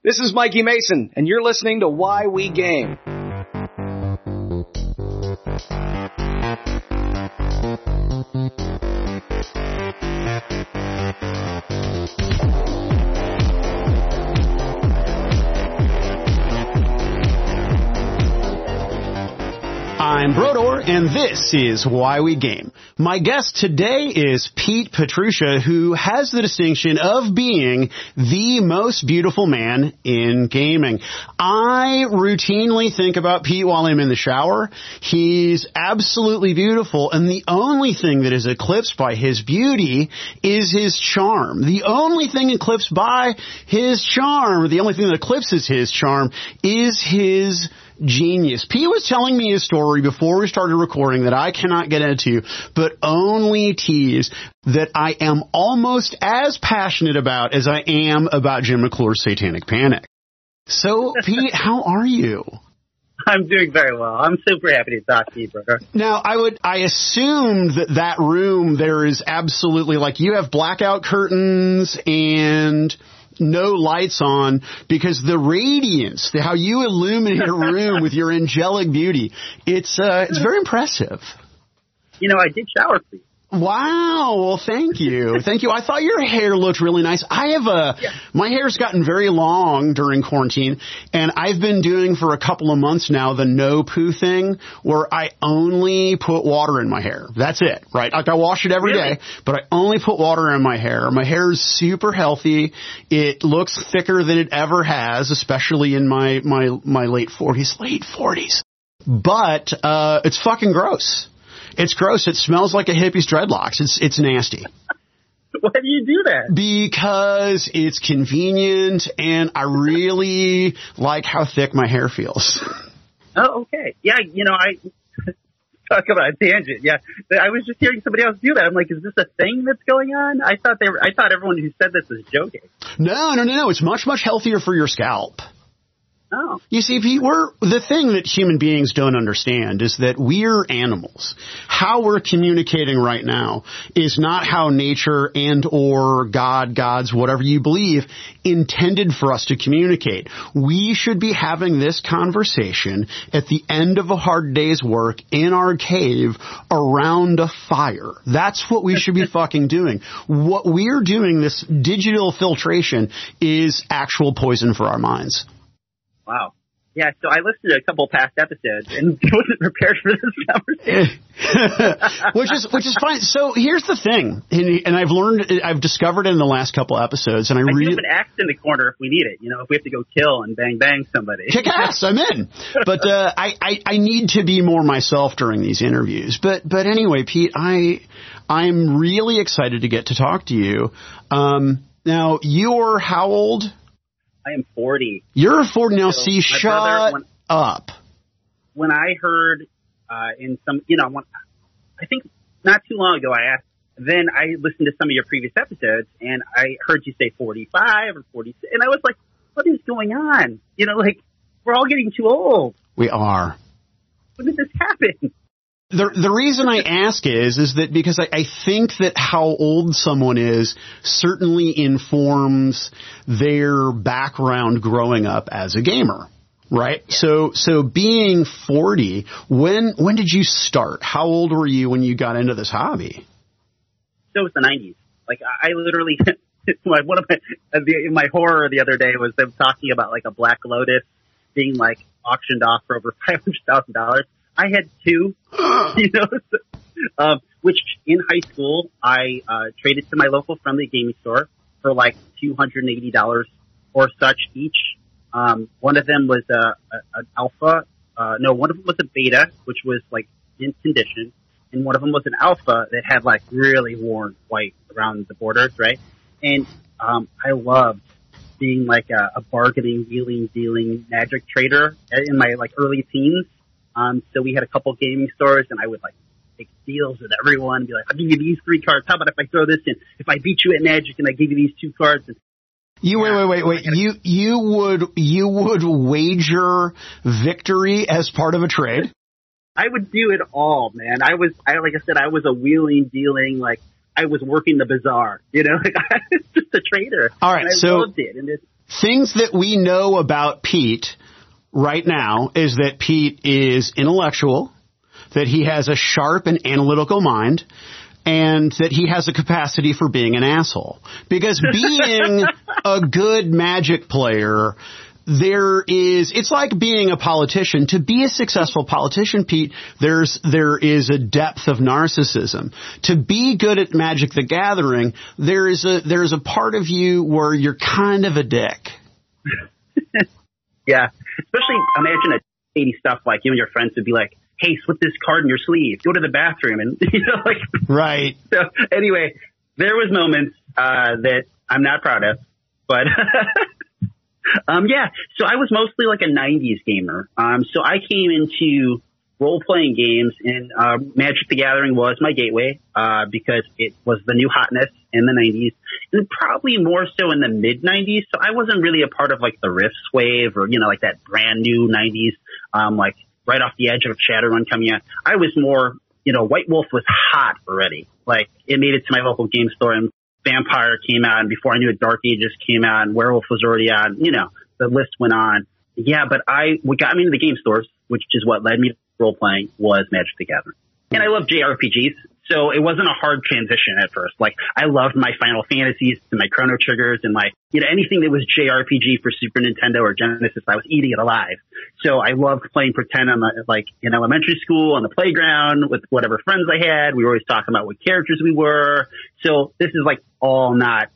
This is Mikey Mason, and you're listening to Why We Game. I'm Brodor, and this is Why We Game. My guest today is Pete Petrusha, who has the distinction of being the most beautiful man in gaming. I routinely think about Pete while I'm in the shower. He's absolutely beautiful, and the only thing that is eclipsed by his beauty is his charm. The only thing eclipsed by his charm, the only thing that eclipses his charm, is his genius. Pete was telling me a story before we started recording that I cannot get into, but only tease, that I am almost as passionate about as I am about Jim McClure's Satanic Panic. So, Pete, how are you? I'm doing very well. I'm super happy to talk to you, brother. Now, I assume that room there is absolutely, like, you have blackout curtains and no lights on, because the radiance, how you illuminate a room with your angelic beauty, it's very impressive. You know, I did shower for you. Wow. Well, thank you. Thank you. I thought your hair looked really nice. My hair's gotten very long during quarantine, and I've been doing for a couple of months now the no poo thing, where I only put water in my hair. That's it, right? Like, I wash it every day, but I only put water in my hair. My hair is super healthy. It looks thicker than it ever has, especially in my late 40s. But it's fucking gross. It's gross. It smells like a hippie's dreadlocks. It's nasty. Why do you do that? Because it's convenient, and I really like how thick my hair feels. Oh, okay. Yeah, you know, I talk about a tangent. Yeah, I was just hearing somebody else do that. I'm like, is this a thing that's going on? I thought everyone who said this was joking. No. It's much, much healthier for your scalp. Oh. You see, Pete, the thing that human beings don't understand is that we're animals. How we're communicating right now is not how nature and or gods, whatever you believe, intended for us to communicate. We should be having this conversation at the end of a hard day's work in our cave around a fire. That's what we should be fucking doing. What we're doing, this digital filtration, is actual poison for our minds. Wow. Yeah, so I listened to a couple past episodes and wasn't prepared for this conversation. which is fine. So here's the thing, and I've discovered it in the last couple episodes, and I do have an axe in the corner if we need it. You know, if we have to go kill and bang somebody. Kick ass, I'm in. But I need to be more myself during these interviews. But anyway, Pete, I'm really excited to get to talk to you. Now, you're how old? I am 40. You're 40 now. So see, shut up. When I heard in some, you know, I think not too long ago, then I listened to some of your previous episodes, and I heard you say 45 or 46, and I was like, what is going on? You know, like, we're all getting too old. We are. When did this happen? The reason I ask is that because I think that how old someone is certainly informs their background growing up as a gamer, right? Yeah. So being 40, when did you start? How old were you when you got into this hobby? So it was the 90s. Like, I literally, one of my horror the other day was them talking about, like, a Black Lotus being, like, auctioned off for over $500,000. I had two, you know, which in high school I traded to my local friendly gaming store for like $280 or such each. One of them was an alpha. One of them was a beta, which was like in condition, and one of them was an alpha that had like really worn white around the borders, right? And I loved being like a bargaining, wheeling, dealing magic trader in my like early teens. So we had a couple gaming stores, and I would like make deals with everyone and be like, I'll give you these 3 cards. How about if I throw this in? If I beat you at Magic and I give you these 2 cards. And, wait. You would wager victory as part of a trade? I would do it all, man. Like I said, I was a wheeling, dealing, like I was working the bazaar, you know, like I was just a trader. All right. And I loved it. And things that we know about Pete right now is that Pete is intellectual, that he has a sharp and analytical mind, and that he has a capacity for being an asshole. Because being a good Magic player, it's like being a politician. To be a successful politician, Pete, there is a depth of narcissism. To be good at Magic the Gathering, there is a part of you where you're kind of a dick. Yeah. Especially imagine a 80 stuff like you and your friends would be like, hey, slip this card in your sleeve, go to the bathroom, and like right. So anyway, there was moments that I'm not proud of, but yeah. So I was mostly like a 90s gamer. So I came into role-playing games, and Magic the Gathering was my gateway because it was the new hotness in the 90s, and probably more so in the mid-90s. So I wasn't really a part of like the Rifts wave or, like that brand new 90s, like right off the edge of Shadowrun coming out. I was more, White Wolf was hot already. Like it made it to my local game store, and Vampire came out, and before I knew it, Dark Ages came out, and Werewolf was already on. The list went on. Yeah, but what got me into the game stores, which is what led me to role playing, was Magic the Gathering. And I love JRPGs, so it wasn't a hard transition at first. Like I loved my Final Fantasies and my Chrono Triggers and my, anything that was JRPG for Super Nintendo or Genesis, I was eating it alive. So I loved playing pretend in elementary school on the playground with whatever friends I had. We were always talking about what characters we were. So this is like all not,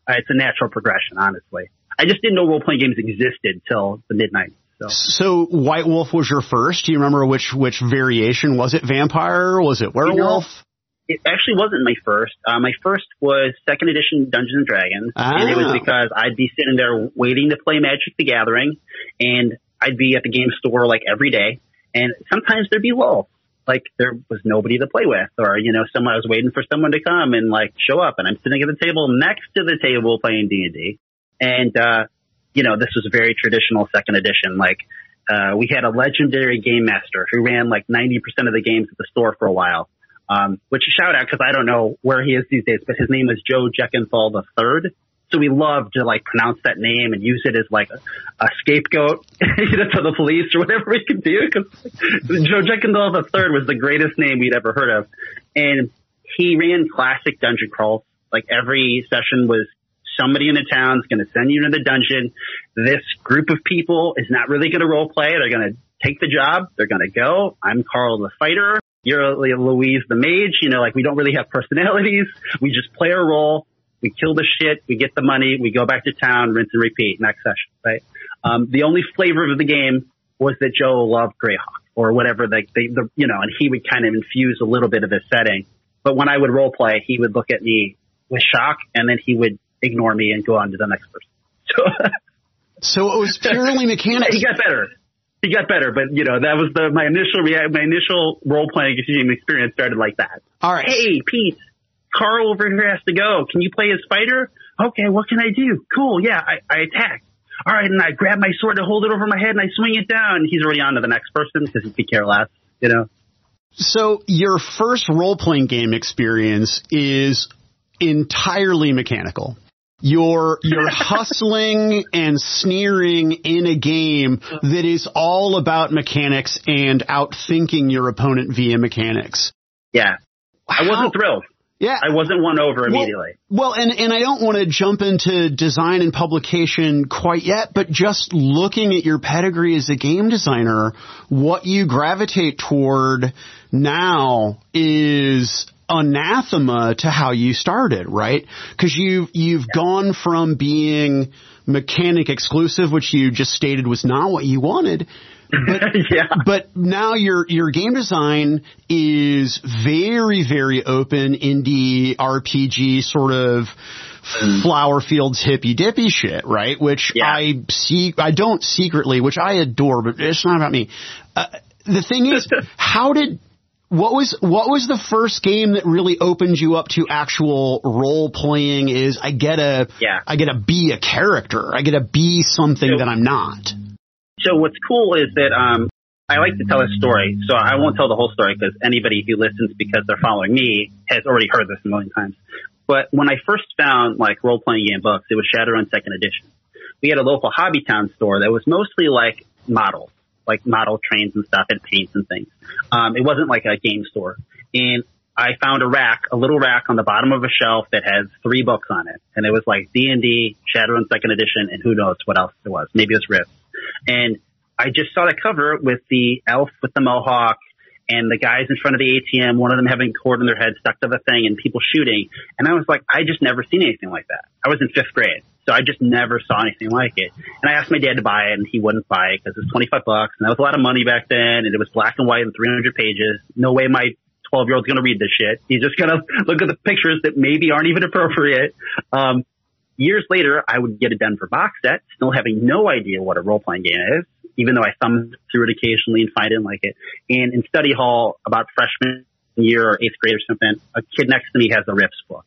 it's a natural progression, honestly. I just didn't know role-playing games existed till the mid-90s. So White Wolf was your first? Do you remember which variation? Was it Vampire? Was it Werewolf? It actually wasn't my first. My fird was second edition Dungeons and Dragons. And it was because I'd be sitting there waiting to play Magic the Gathering, and I'd be at the game store like every day. And sometimes there'd be lulls. Like there was nobody to play with, or, I was waiting for someone to come and like show up, and I'm sitting at the table next to the table playing D&D. And, this was a very traditional second edition. Like, we had a legendary game master who ran like 90% of the games at the store for a while. Which shout out, because I don't know where he is these days, but his name is Joe Jeckenthal III. So we loved to like pronounce that name and use it as like a scapegoat, for the police or whatever we could do. Because Joe Jeckenthal III was the greatest name we'd ever heard of. And he ran classic dungeon crawls. Like every session was, somebody in the town is going to send you to the dungeon. This group of people is not really going to role play. They're going to take the job. They're going to go. I'm Carl the fighter. You're Louise the mage. We don't really have personalities. We just play our role. We kill the shit. We get the money. We go back to town, rinse and repeat. Next session, right? The only flavor of the game was that Joe loved Greyhawk or whatever, and he would kind of infuse a little bit of his setting. But when I would role play, he would look at me with shock, and then he would ignore me and go on to the next person. So it was purely mechanics. He got better, but that was my initial role playing game experience started like that. All right. Hey, Pete, Carl over here has to go. Can you play as fighter? Okay, what can I do? Cool, yeah, I attack. All right, and I grab my sword and hold it over my head and I swing it down. He's already on to the next person because he could care less, So your first role playing game experience is entirely mechanical. You're hustling and sneering in a game that is all about mechanics and outthinking your opponent via mechanics. Yeah. I wasn't thrilled. Yeah. I wasn't won over immediately. Well, and I don't want to jump into design and publication quite yet, but just looking at your pedigree as a game designer, what you gravitate toward now is anathema to how you started, right? Because you've gone from being mechanic exclusive, which you just stated was not what you wanted. But, but now your game design is very, very open indie RPG sort of Flower Fields hippy dippy shit, right? Which I don't secretly, which I adore, but it's not about me. The thing is, what was the first game that really opened you up to actual role playing? Is I get to be a character. I get to be something that I'm not. So what's cool is that I like to tell a story. So I won't tell the whole story because anybody who listens because they're following me has already heard this a million times. But when I first found like role playing game books, it was Shadowrun 2nd edition. we had a local Hobbytown store that was mostly like models, like model trains and stuff and paints and things. It wasn't like a game store. And I found a little rack on the bottom of a shelf that has 3 books on it. And it was like D&D, Shadowrun 2nd Edition, and who knows what else it was. Maybe it was Rift. And I just saw the cover with the elf with the mohawk and the guys in front of the ATM, one of them having a cord in their head stuck to the thing and people shooting. And I was like, I just never seen anything like that. I was in 5th grade, so I just never saw anything like it. And I asked my dad to buy it, and he wouldn't buy it because it was $25, and that was a lot of money back then, and it was black and white and 300 pages. No way my 12-year-old's going to read this shit. He's just going to look at the pictures that maybe aren't even appropriate. Years later, I would get a Denver box set, still having no idea what a role-playing game is, even though I thumb through it occasionally and find it and like it. And in study hall, about freshman year or 8th grade or something, a kid next to me has the Riffs book.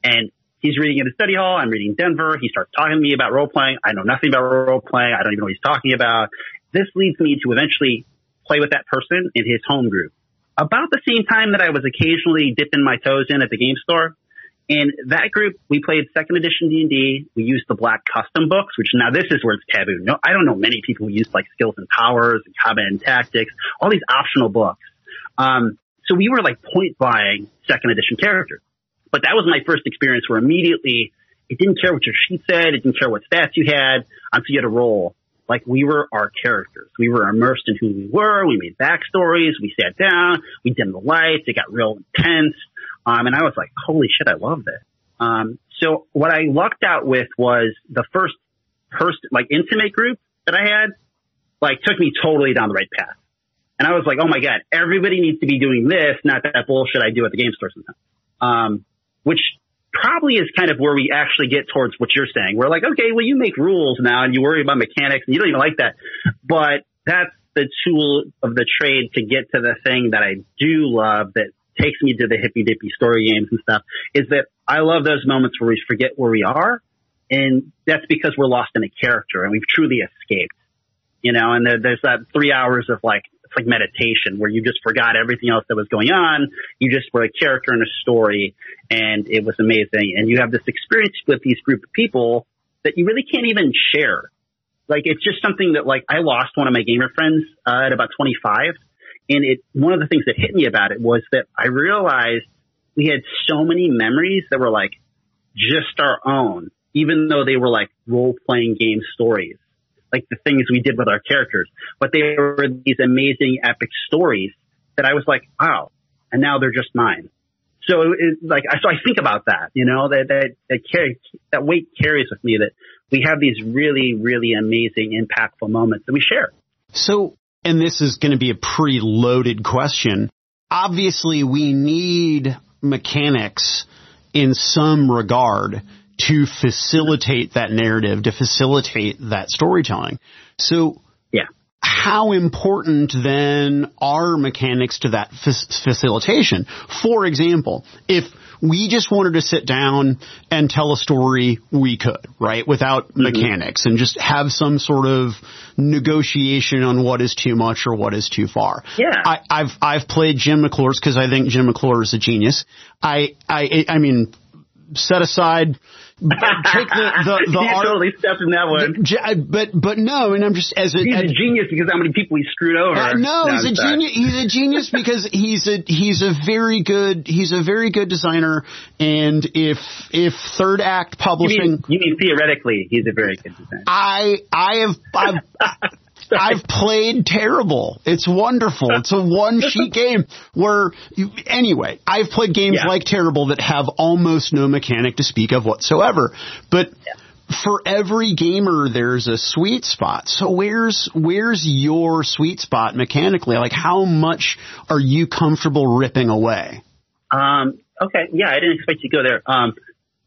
And he's reading it in study hall. I'm reading Denver. He starts talking to me about role-playing. I know nothing about role-playing. I don't even know what he's talking about. This leads me to eventually play with that person in his home group. About the same time that I was occasionally dipping my toes in at the game store. In that group, we played 2nd edition D&D. We used the black custom books, which now this is where it's taboo. No, I don't know many people who use like skills and powers and combat and tactics, all these optional books. So we were like point buying 2nd edition characters. But that was my first experience where immediately it didn't care what your sheet said. It didn't care what stats you had until you had a roll. Like we were our characters. We were immersed in who we were. We made backstories. We sat down. We dimmed the lights. It got real intense. And I was like, holy shit, I love this. So what I lucked out with was the first like intimate group that I had, like took me totally down the right path. And I was like, oh my God, everybody needs to be doing this, not that bullshit I do at the game store sometimes. Which probably is kind of where we actually get towards what you're saying. We're like, okay, well, you make rules now and you worry about mechanics and you don't even like that. But that's the tool of the trade to get to the thing that I do love that takes me to the hippy dippy story games and stuff, is that I love those moments where we forget where we are. And that's because we're lost in a character and we've truly escaped, you know, and there's that 3 hours of like, it's like meditation where you just forgot everything else that was going on. You just were a character in a story and it was amazing. And you have this experience with these group of people that you really can't even share. Like, it's just something that like I lost one of my gamer friends at about 25. And one of the things that hit me about it was that I realized we had so many memories that were like just our own, even though they were like role-playing game stories, like the things we did with our characters. But they were these amazing epic stories that I was like, wow, and now they're just mine. So I think about that, you know, that weight carries with me, that we have these really, really amazing, impactful moments that we share. So, and this is going to be a pretty loaded question. Obviously, we need mechanics in some regard to facilitate that narrative, to facilitate that storytelling. So, yeah, how important then are mechanics to that facilitation? For example, if we just wanted to sit down and tell a story, we could, right, without mechanics, and just have some sort of negotiation on what is too much or what is too far. Yeah, I've played Jim McClure's because I think Jim McClure is a genius. I mean, set aside. Take the art. Totally stepped in that one. But no, and I'm just he's a genius because how many people he screwed over. No, he's a genius. He's a genius because he's a very good designer. And if Third Act Publishing, you mean theoretically, he's a very good designer. I've played Terrible. It's wonderful. It's a one-sheet game anyway, I've played games like Terrible that have almost no mechanic to speak of whatsoever. But for every gamer, there's a sweet spot. So where's your sweet spot mechanically? Like, how much are you comfortable ripping away? Okay. Yeah, I didn't expect you to go there.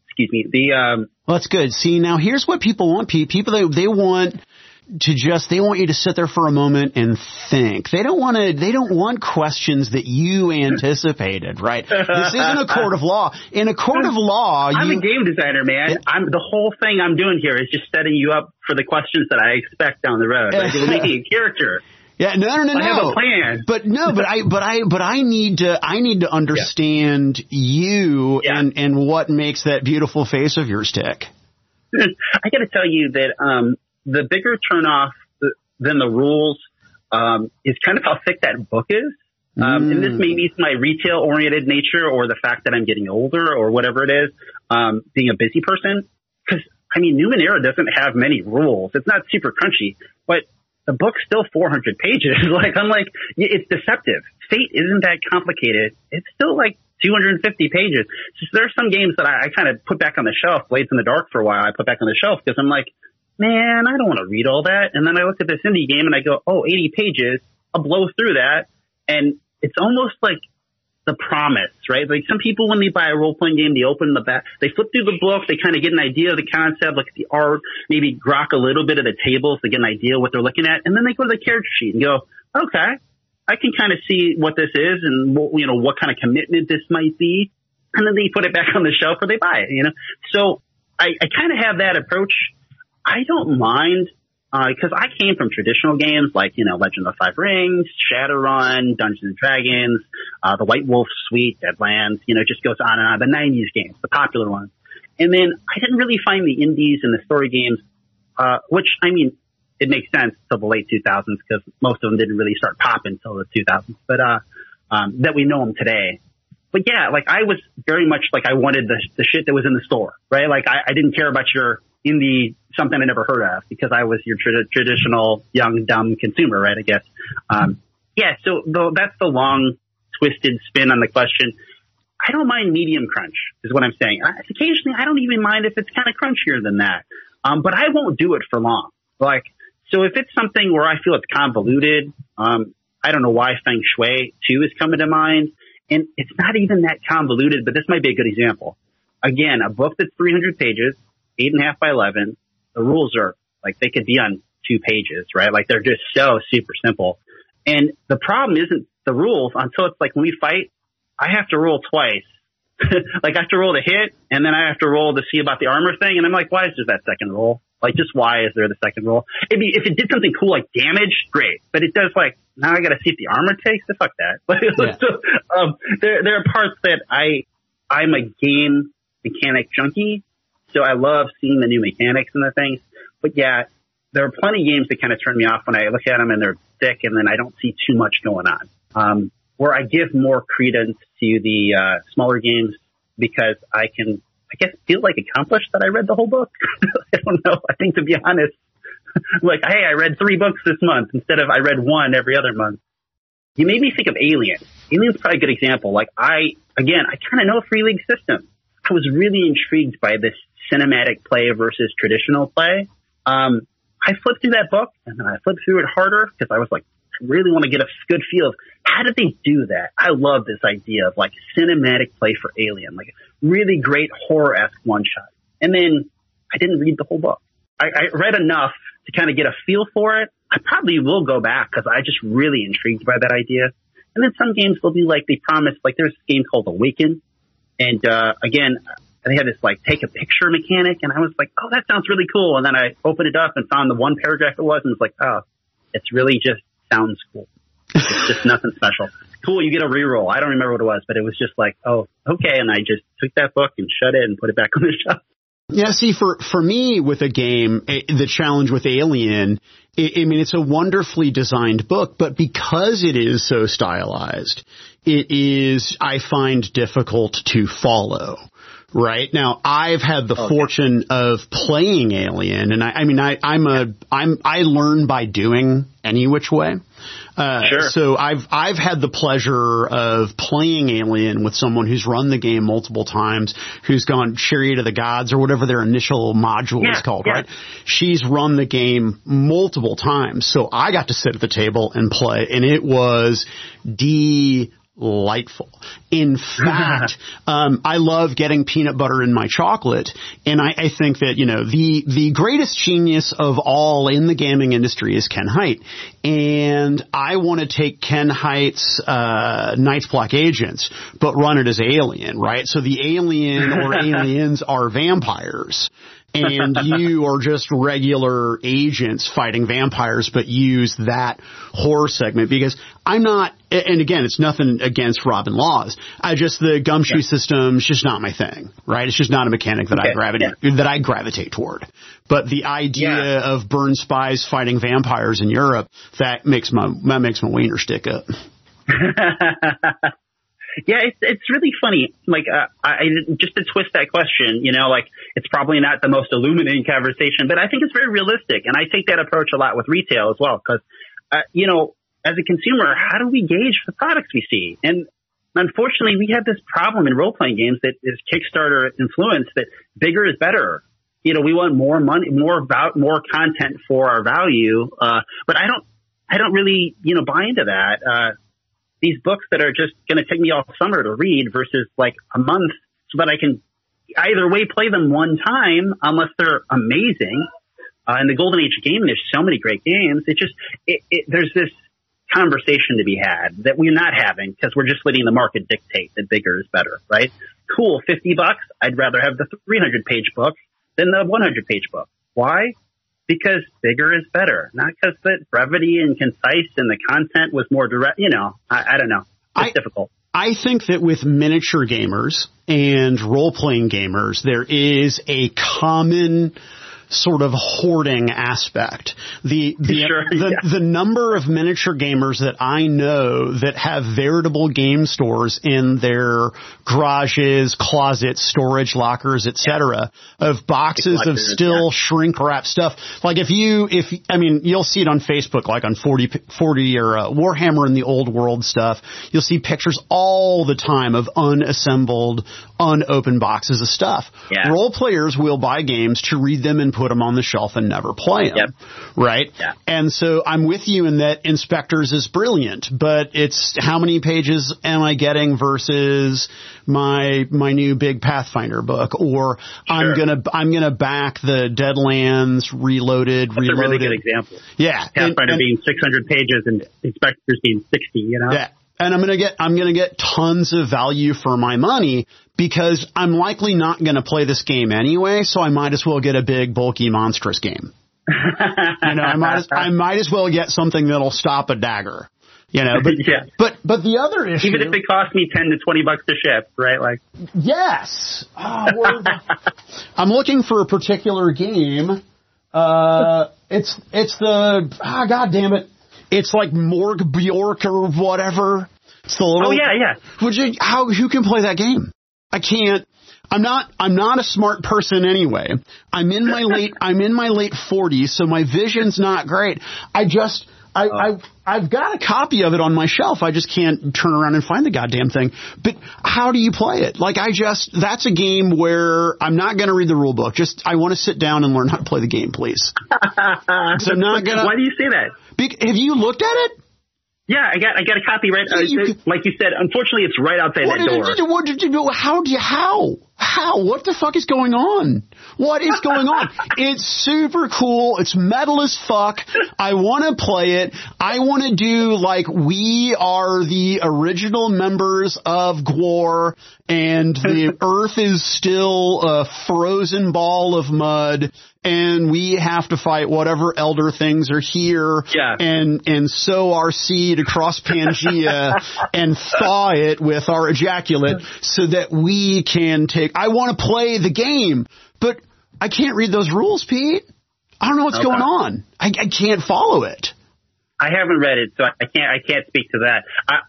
Excuse me. Well, that's good. See, now here's what people want. People, they want you to sit there for a moment and think. They don't want questions that you anticipated, right? This isn't a court of law. In a court of law, I'm a game designer, man. The whole thing I'm doing here is just setting you up for the questions that I expect down the road. Like, we're making a character. Yeah, no. I have a plan. But I need to understand you and what makes that beautiful face of yours tick. I got to tell you that the bigger turnoff than the rules is kind of how thick that book is. And this may be my retail-oriented nature or the fact that I'm getting older or whatever it is, being a busy person. Because, I mean, Numenera doesn't have many rules. It's not super crunchy, but the book's still 400 pages. I'm like, it's deceptive. Fate isn't that complicated. It's still like 250 pages. So there are some games that I kind of put back on the shelf, Blades in the Dark for a while. I put back on the shelf because I'm like, man, I don't want to read all that. And then I look at this indie game and I go, 80 pages. I'll blow through that. And it's almost like the promise, right? Like some people, when they buy a role-playing game, they open the back, they flip through the book, they kind of get an idea of the concept, look at the art, maybe grok a little bit of the tables to get an idea of what they're looking at, and then they go to the character sheet and go, okay, I can kind of see what this is and what kind of commitment this might be, and then they put it back on the shelf or they buy it, So I kind of have that approach. I don't mind. Because I came from traditional games like, Legend of the Five Rings, Shadowrun, Dungeons and Dragons, the White Wolf Suite, Deadlands, it just goes on and on. The 90s games, the popular ones. And then I didn't really find the indies and the story games, which, I mean, it makes sense till the late 2000s because most of them didn't really start popping until the 2000s, but that we know them today. But yeah, I was very much I wanted the shit that was in the store, right? I didn't care about your indie, something I never heard of because I was your traditional young, dumb consumer, right? I guess. So that's the long, twisted spin on the question. I don't mind medium crunch is what I'm saying. Occasionally, I don't even mind if it's kind of crunchier than that. But I won't do it for long. So if it's something where I feel it's convoluted, I don't know why Feng Shui 2 is coming to mind. And it's not even that convoluted, but this might be a good example. Again, a book that's 300 pages, 8.5 by 11. The rules are they could be on 2 pages, right? They're just so super simple. And the problem isn't the rules until it's when we fight, I have to roll twice. I have to roll to hit and then I have to roll to see about the armor thing. And I'm like, why is there that second roll? Just why is there the second roll? If it did something cool like damage, great. But it does now I got to see if the armor takes. Fuck that. Yeah. So, there are parts that I'm a game mechanic junkie. So I love seeing the new mechanics and the things. But yeah, there are plenty of games that kind of turn me off when I look at them and they're thick and then I don't see too much going on. Where I give more credence to the smaller games because I can, feel accomplished that I read the whole book. I don't know. I think to be honest, hey, I read 3 books this month instead of I read 1 every other month. You made me think of Alien. Alien's probably a good example. I kind of know Free League system. I was really intrigued by this cinematic play versus traditional play. I flipped through that book and then I flipped through it harder because I was I really want to get a good feel of how did they do that? I love this idea of cinematic play for Alien, really great horror-esque one-shot. And then I didn't read the whole book. I read enough to kind of get a feel for it. I probably will go back because I just really intrigued by that idea. And then some games will be they promise, there's this game called Awaken. And, again, they had this take a picture mechanic and I was oh, that sounds really cool. And then I opened it up and found the one paragraph it was and was oh, it's really just sounds cool. It's just nothing special. Cool. You get a reroll. I don't remember what it was, but it was just oh, okay. And I just took that book and shut it and put it back on the shelf. Yeah, see, for me with a game, the challenge with Alien, it's a wonderfully designed book, but because it is so stylized, it is, I find, difficult to follow. Right now, I've had the fortune of playing Alien, and I learn by doing any which way. Sure. So I've had the pleasure of playing Alien with someone who's run the game multiple times, who's gone Chariot of the Gods or whatever their initial module is called, right? She's run the game multiple times, so I got to sit at the table and play, and it was delightful. In fact, I love getting peanut butter in my chocolate, and I think that, the greatest genius of all in the gaming industry is Ken Hite, and I want to take Ken Hite's Night's Black Agents, but run it as Alien, right? So the alien or aliens are vampires. and you are just regular agents fighting vampires, but use that horror segment. Because I'm not, and again, it's nothing against Robin Laws. The gumshoe system's just not my thing, right? It's just not a mechanic that I gravitate toward. But the idea of burn spies fighting vampires in Europe, that makes my wiener stick up. Yeah, it's really funny. Like, just to twist that question, it's probably not the most illuminating conversation, but I think it's very realistic. And I take that approach a lot with retail as well, because, as a consumer, how do we gauge the products we see? And unfortunately, we have this problem in role-playing games that is Kickstarter influence, that bigger is better. We want more money, more content for our value. But I don't really, buy into that. These books that are just going to take me all summer to read versus like a month, so that I can either way play them one time, unless they're amazing. In the golden age of gaming, there's so many great games. There's this conversation to be had that we're not having, because we're just letting the market dictate that bigger is better, right? Cool, $50. I'd rather have the 300-page book than the 100-page book. Why? Because bigger is better, not because the brevity and concise and the content was more direct. I don't know. It's difficult. I think that with miniature gamers and role-playing gamers, there is a common sort of hoarding aspect. The number of miniature gamers that I know that have veritable game stores in their garages, closets, storage lockers, etc., of boxes of still shrink wrap stuff. Like you'll see it on Facebook, like on 40 or Warhammer in the Old World stuff. You'll see pictures all the time of unassembled, unopened boxes of stuff. Yeah. Role players will buy games to read them and put them on the shelf and never play them, right? Yeah. And so I'm with you in that Inspectors is brilliant, but it's how many pages am I getting versus my new big Pathfinder book, or I'm gonna back the Deadlands Reloaded. That's a really good example. Yeah, Pathfinder being 600 pages and Inspectors being 60. Yeah. And I'm gonna get tons of value for my money, because I'm likely not gonna play this game anyway, so I might as well get a big, bulky, monstrous game. I might as well get something that'll stop a dagger. But the other issue, even if it costs me $10 to $20 to ship, right? Like, yes. I'm looking for a particular game. It's the God damn it. It's like Mork Borg or whatever. It's the little. Oh yeah. Who can play that game? I can't. I'm not a smart person anyway. I'm in my late 40s, so my vision's not great. I've got a copy of it on my shelf. I just can't turn around and find the goddamn thing. But how do you play it? Like, that's a game where I'm not going to read the rule book. I want to sit down and learn how to play the game, please. So not gonna. Why do you say that? Have you looked at it? Yeah, I got a copy right. Like you said, unfortunately, it's right outside that door. What did you do? How? What the fuck is going on? What is going on? It's super cool. It's metal as fuck. I want to play it. I want to do like we are the original members of GWAR, and the Earth is still a frozen ball of mud, and we have to fight whatever elder things are here, and sow our seed across Pangea and thaw it with our ejaculate so that we can take. I want to play the game, but I can't read those rules, Pete. I don't know what's going on. I can't follow it. I haven't read it, so I can't speak to that.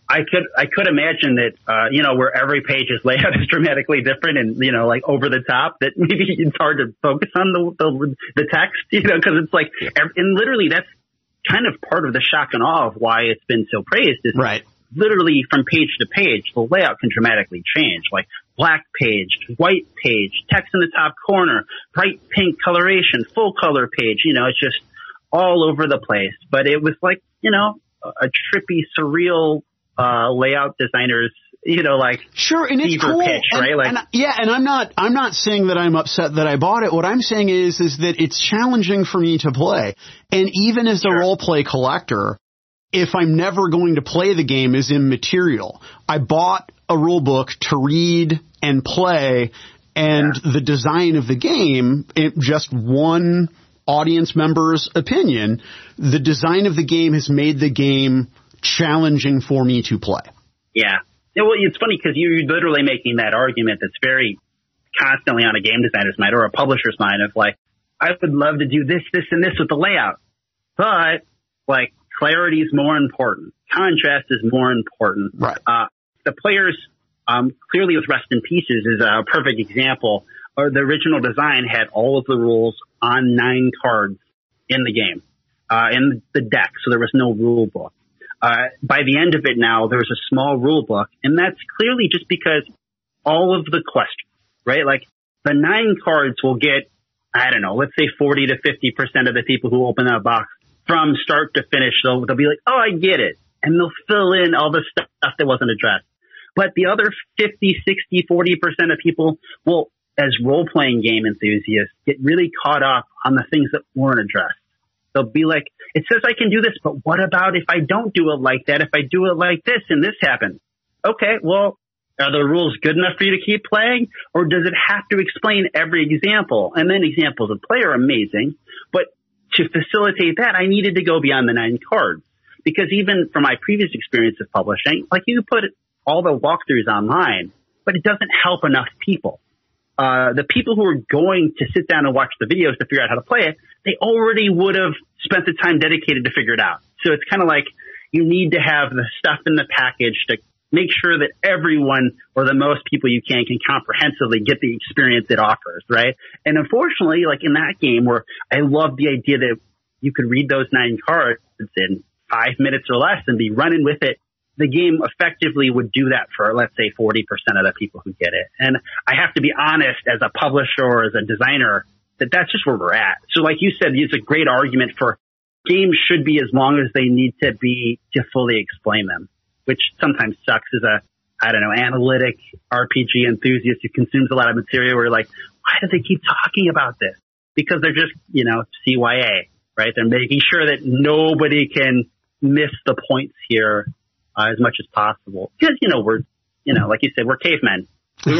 I could imagine that, where every page's layout is dramatically different and, like over the top, that maybe it's hard to focus on the text, because it's like, and literally that's kind of part of the shock and awe of why it's been so praised is right. Literally from page to page, the layout can dramatically change, like black page, white page, text in the top corner, bright pink coloration, full color page, it's just all over the place. But it was like, a trippy, surreal, layout designers, sure. And it's cool. Pitch, right? And I'm not saying that I'm upset that I bought it. What I'm saying is that it's challenging for me to play. And even as a role play collector, if I'm never going to play the game is immaterial. I bought a rule book to read and play, And the design of the game, just one audience member's opinion, the design of the game has made the game challenging for me to play. Yeah. Well, it's funny because you're literally making that argument that's very constantly on a game designer's mind or a publisher's mind of like, I would love to do this, this, and this with the layout. But, like, clarity is more important. Contrast is more important. Right. The players, clearly with Rest in Pieces is a perfect example. Or the original design had all of the rules on 9 cards in the game, in the deck, so there was no rule book. By the end of it now, there's a small rule book, and that's clearly just because all of the questions, right? Like, the 9 cards will get, I don't know, let's say 40 to 50% of the people who open that box from start to finish. They'll be like, oh, I get it. And they'll fill in all the stuff that wasn't addressed. But the other 50, 60, 40% of people will, as role-playing game enthusiasts, get really caught up on the things that weren't addressed. They'll be like, it says I can do this, but what about if I don't do it like that? If I do it like this and this happens? Okay, well, are the rules good enough for you to keep playing? Or does it have to explain every example? And then examples of play are amazing. But to facilitate that, I needed to go beyond the 9 cards. Because even from my previous experience of publishing, like you put all the walkthroughs online, but it doesn't help enough people. The people who are going to sit down and watch the videos to figure out how to play it, they already would have spent the time dedicated to figure it out. So it's kind of like you need to have the stuff in the package to make sure that everyone or the most people you can comprehensively get the experience it offers, right? And unfortunately, like in that game where I love the idea that you could read those 9 cards in 5 minutes or less and be running with it, the game effectively would do that for, let's say, 40% of the people who get it. And I have to be honest as a publisher or as a designer that that's just where we're at. So like you said, it's a great argument for games should be as long as they need to be to fully explain them, which sometimes sucks as a, I don't know, analytic RPG enthusiast who consumes a lot of material where you're like, why do they keep talking about this? Because they're just, CYA, right? They're making sure that nobody can miss the points here as much as possible. Because, we're, like you said, we're cavemen. We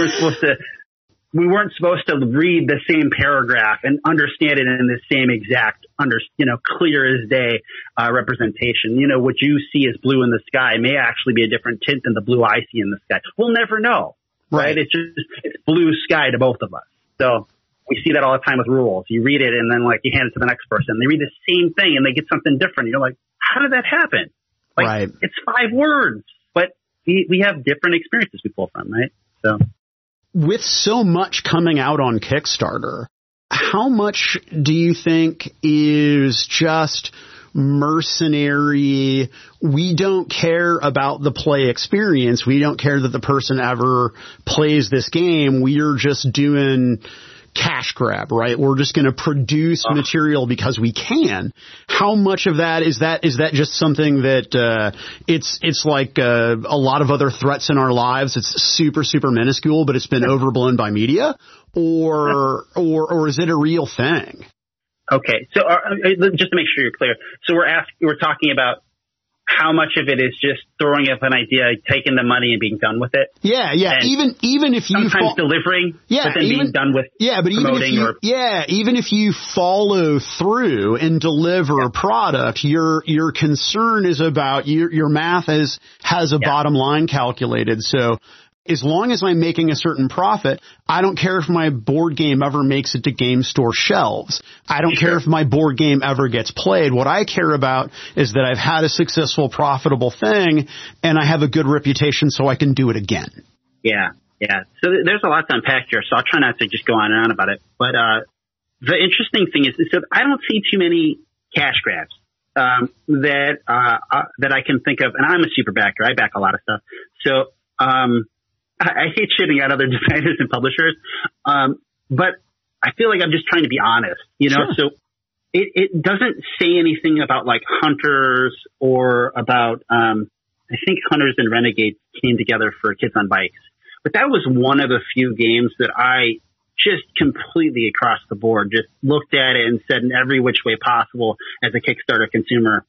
weren't supposed to read the same paragraph and understand it in the same exact, clear as day representation. What you see as blue in the sky may actually be a different tint than the blue I see in the sky. We'll never know, right? It's blue sky to both of us. So we see that all the time with rules. You read it and then you hand it to the next person. They read the same thing and they get something different. You're like, how did that happen? It's 5 words, but we have different experiences we pull from, right? So, with so much coming out on Kickstarter, how much do you think is just mercenary? We don't care about the play experience. We don't care that the person ever plays this game. We're just doing cash grab, right? We're just going to produce material because we can. How much of that is that just something that it's like a lot of other threats in our lives? It's super, super minuscule, but it's been overblown by media, or is it a real thing? Okay, so just to make sure you're clear, so we're talking about how much of it is just throwing up an idea, taking the money and being done with it. Yeah. Even if you sometimes delivering, but then being done with. Yeah, but even if you follow through and deliver a product, your concern is about your math has a bottom line calculated. So as long as I'm making a certain profit, I don't care if my board game ever makes it to game store shelves. I don't care if my board game ever gets played. What I care about is that I've had a successful, profitable thing, and I have a good reputation so I can do it again. Yeah. So there's a lot to unpack here, so I'll try not to just go on and on about it. But the interesting thing is that I don't see too many cash grabs that I can think of. And I'm a super backer. I back a lot of stuff. So I hate shitting out other designers and publishers, but I feel like I'm just trying to be honest, Sure. So it doesn't say anything about hunters or about I think Hunters and Renegades came together for Kids on Bikes, but that was one of the few games that I just completely across the board just looked at it and said in every which way possible as a Kickstarter consumer,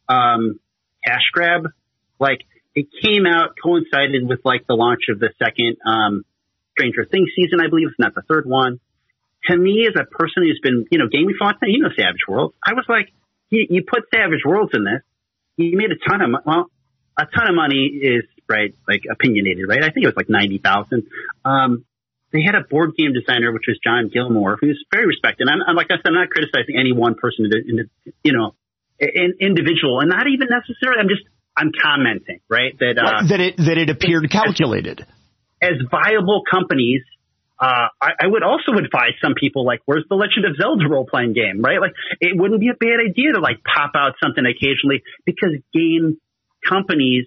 cash grab, it came out, coincided with the launch of the second Stranger Things season, I believe, it's not the third one. To me, as a person who's been, gaming for a long time, Savage Worlds, I was like, you put Savage Worlds in this, you made a ton of money is, right, like opinionated, right? I think it was like 90,000. They had a board game designer, which was John Gilmore, who's very respected. And like I said, I'm not criticizing any one person, an individual, and not even necessarily, I'm commenting, right? That it appeared calculated. As viable companies, I would also advise some people, like, where's the Legend of Zelda role-playing game, right? Like, it wouldn't be a bad idea to, like, pop out something occasionally, because game companies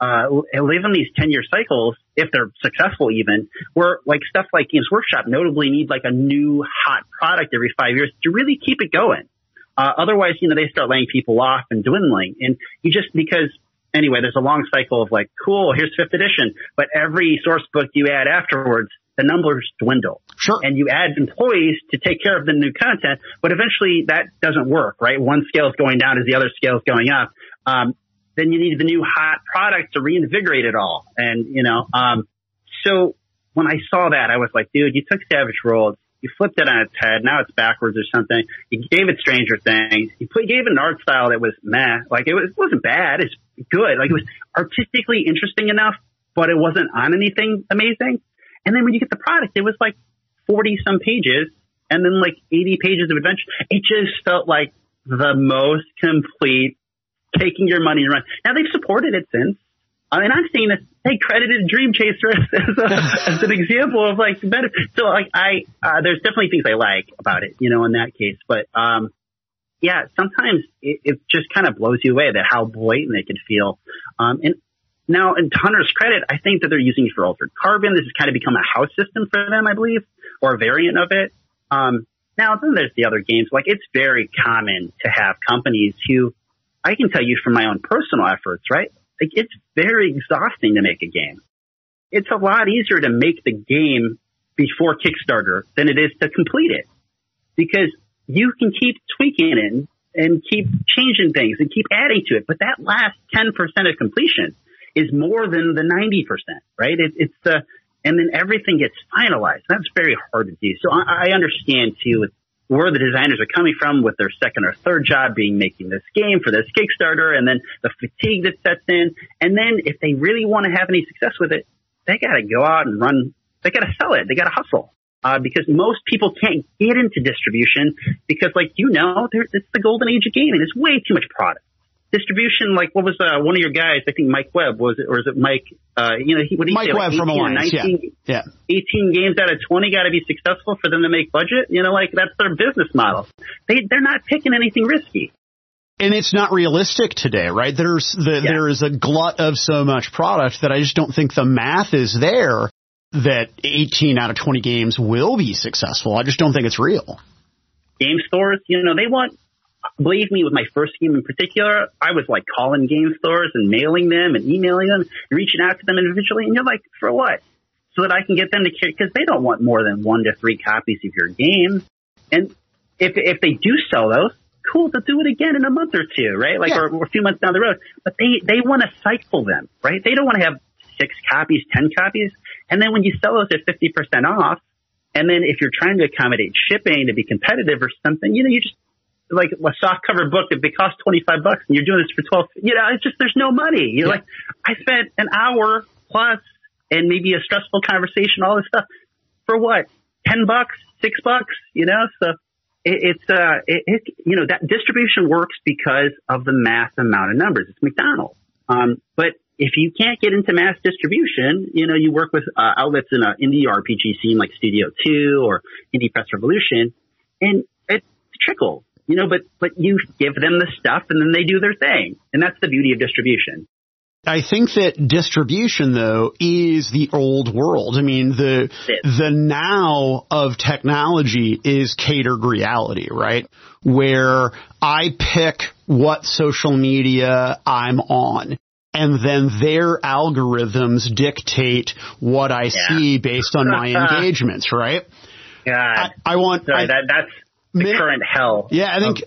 live in these 10-year cycles, if they're successful even, where, like, stuff like Games Workshop notably need, like, a new hot product every 5 years to really keep it going. Otherwise, they start laying people off and dwindling. And anyway, there's a long cycle of, like, cool, here's 5th edition, but every source book you add afterwards, the numbers dwindle. Sure. And you add employees to take care of the new content, but eventually that doesn't work, right? One scale is going down as the other scale is going up. Then you need the new hot product to reinvigorate it all. And, so when I saw that, I was like, dude, you took Savage Worlds, you flipped it on its head, now it's backwards or something. You gave it Stranger Things. You gave it an art style that was meh. Like, it wasn't bad. It's good. Like, it was artistically interesting enough, but it wasn't on anything amazing. And then when you get the product, it was like 40-some pages and then like 80 pages of adventure. It just felt like the most complete taking your money and run. Now, they've supported it since. And I'm saying this, they credited Dream Chaser as an example of, like, better. So, like, there's definitely things I like about it, in that case. But, yeah, sometimes it just kind of blows you away that how blatant it can feel. And now, in Hunter's credit, I think that they're using it for Altered Carbon. This has kind of become a house system for them, I believe, or a variant of it. Now, then there's the other games. Like, it's very common to have companies who, I can tell you from my own personal efforts, right? Like, it's very exhausting to make a game. It's a lot easier to make the game before Kickstarter than it is to complete it, because you can keep tweaking it and keep changing things and keep adding to it. But that last 10% of completion is more than the 90%, right? And then everything gets finalized. That's very hard to do. So I understand too where the designers are coming from with their second or third job being making this game for this Kickstarter, and then the fatigue that sets in. And then if they really want to have any success with it, they got to go out and run. They got to sell it. They got to hustle. Because most people can't get into distribution because, like, it's the golden age of gaming. There's way too much product. Distribution, like, what was one of your guys? I think Mike Webb was it, or is it Mike? What did he Mike say? Webb from Alliance. 18 games out of 20 got to be successful for them to make budget. Like, that's their business model. They're not picking anything risky. And it's not realistic today, right? There is a glut of so much product that I just don't think the math is there that 18 out of 20 games will be successful. I just don't think it's real. Game stores, they want. Believe me, with my first game in particular, I was like calling game stores and mailing them and emailing them and reaching out to them individually. And you're like, for what? So that I can get them to care, because they don't want more than 1 to 3 copies of your game. And if they do sell those, cool, they'll do it again in a month or two, right? Like, or a few months down the road. But they want to cycle them, right? They don't want to have 6 copies, 10 copies. And then when you sell those at 50% off, and then if you're trying to accommodate shipping to be competitive or something, you just, like a soft cover book that they cost $25 and you're doing this for 12, it's just, there's no money. Like, I spent an hour plus and maybe a stressful conversation, all this stuff for what? $10, $6, so it's that distribution works because of the mass amount of numbers. It's McDonald's. But if you can't get into mass distribution, you work with outlets in an Indy RPG scene like Studio 2 or Indie Press Revolution, and it's trickle. But you give them the stuff and then they do their thing. And that's the beauty of distribution. I think that distribution, though, is the old world. I mean, the now of technology is catered reality, right? Where I pick what social media I'm on, and then their algorithms dictate what I see based on my engagements, right? God. I want... Sorry, that's... the current hell. Yeah, I think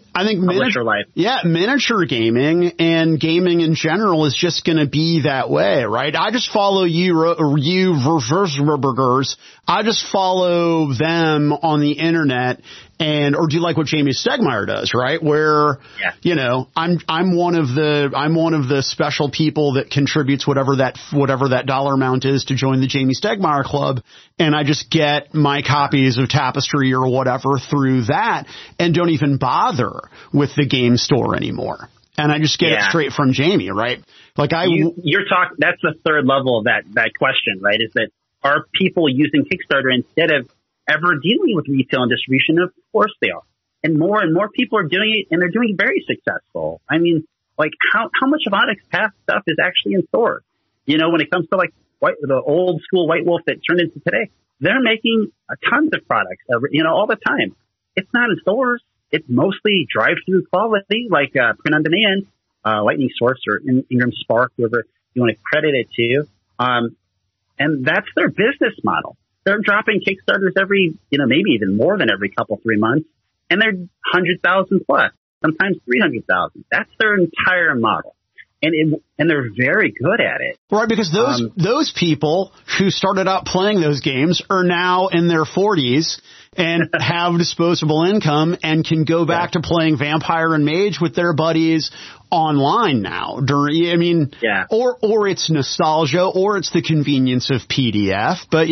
life. Yeah, miniature gaming and gaming in general is just going to be that way, right? I just follow you reverse burgers. I just follow them on the internet, or do you like what Jamie Stegmaier does, right? Where you know, I'm one of the special people that contributes whatever that dollar amount is to join the Jamie Stegmaier Club, and I just get my copies of Tapestry or whatever through that, and don't even bother with the game store anymore. And I just get it straight from Jamie, right? Like you're talking. That's the third level of that question, right? Is that are people using Kickstarter instead of ever dealing with retail and distribution? Of course they are, and more people are doing it, and they're doing it very successful. I mean, like how much of Onyx Path stuff is actually in stores? You know, when it comes to like the old school White Wolf that turned into today, they're making tons of products, you know, all the time. It's not in stores. It's mostly drive-through quality, like print on demand, Lightning Source or Ingram Spark, whoever you want to credit it to. And that's their business model. They're dropping Kickstarters every, you know, maybe even more than every 3 months, and they're 100,000 plus, sometimes 300,000. That's their entire model. And they're very good at it. Right, because those people who started out playing those games are now in their 40s and have disposable income and can go back to playing Vampire and Mage with their buddies online now. Or it's nostalgia, or it's the convenience of PDF. But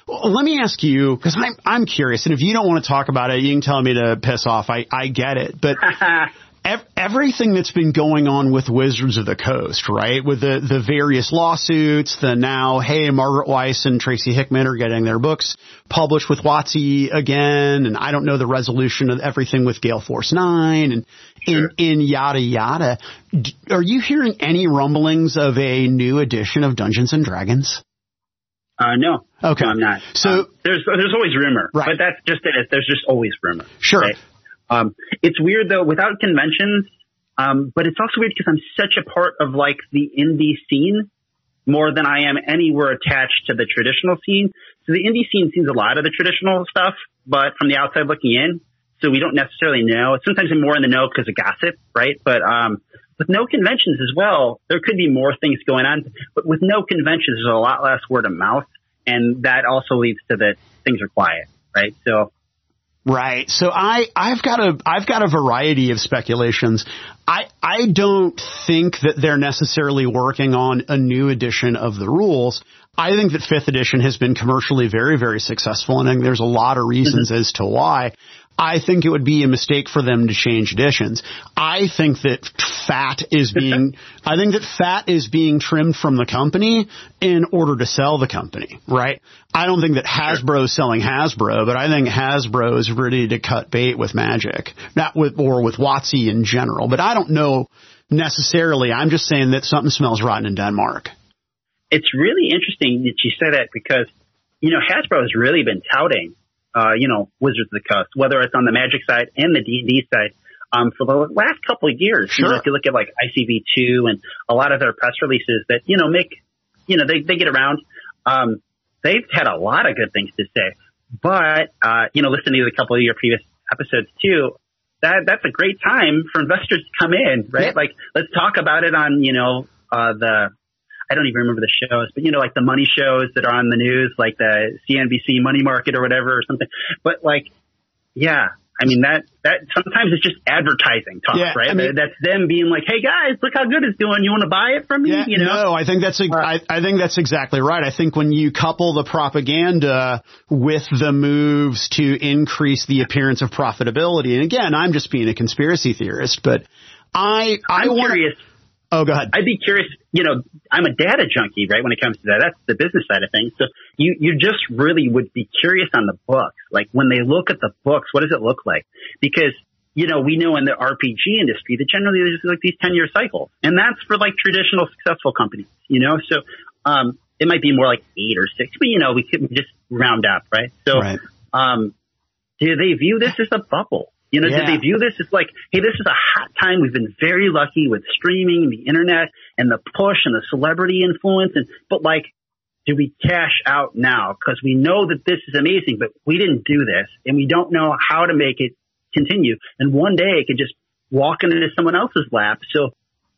let me ask you, because I'm curious, and if you don't want to talk about it, you can tell me to piss off. I get it, but. Everything that's been going on with Wizards of the Coast, right? With the various lawsuits, Margaret Weiss and Tracy Hickman are getting their books published with WotC again, and I don't know the resolution of everything with Gale Force 9 and in yada yada. Are you hearing any rumblings of a new edition of Dungeons and Dragons? No. Okay. No, I'm not. So there's always rumor, right? But that's just it. There's just always rumor. Sure. Right? It's weird though, without conventions, but it's also weird because I'm such a part of like the indie scene more than I am anywhere attached to the traditional scene. So the indie scene sees a lot of the traditional stuff, but from the outside looking in, so we don't necessarily know. Sometimes I'm more in the know because of gossip, right? But with no conventions as well, there could be more things going on. But with no conventions, there's a lot less word of mouth, and that also leads to that things are quiet, right? So. Right. So I've got a variety of speculations. I don't think that they're necessarily working on a new edition of the rules. I think that 5th edition has been commercially very, very successful, and I think there's a lot of reasons as to why. I think it would be a mistake for them to change editions. I think that fat is being trimmed from the company in order to sell the company, right? I don't think that Hasbro is selling Hasbro, but I think Hasbro is ready to cut bait with Magic, or with WotC in general. But I don't know necessarily. I'm just saying that something smells rotten in Denmark. It's really interesting that you say that because, you know, Hasbro has really been touting Wizards of the Coast, whether it's on the Magic side and the D&D side, for the last couple of years. Sure. You know, if you look at like ICV2 and a lot of their press releases that, they get around, they've had a lot of good things to say. But, listening to a couple of your previous episodes too, that's a great time for investors to come in, right? Yeah. Like, let's talk about it on, I don't even remember the shows, but like the money shows that are on the news, like the CNBC Money Market or whatever or something. But I mean that sometimes it's just advertising talk, right? I mean, that's them being like, "Hey guys, look how good it's doing. You want to buy it from me?" Yeah, no, I think that's I think that's exactly right. I think when you couple the propaganda with the moves to increase the appearance of profitability, and again, I'm just being a conspiracy theorist, but I'm curious. Oh, go ahead. I'd be curious, I'm a data junkie, right, when it comes to that. That's the business side of things. So you just really would be curious on the books. Like, when they look at the books, what does it look like? Because, we know in the RPG industry that generally there's like these 10-year cycles. And that's for like traditional successful companies, So it might be more like 8 or 6, but, we could just round up, right? So right. Do they view this as a bubble? Do they view this as like, hey, this is a hot time. We've been very lucky with streaming, the internet, and the push and the celebrity influence. But do we cash out now? Because we know that this is amazing, but we didn't do this, and we don't know how to make it continue. And one day it could just walk into someone else's lap. So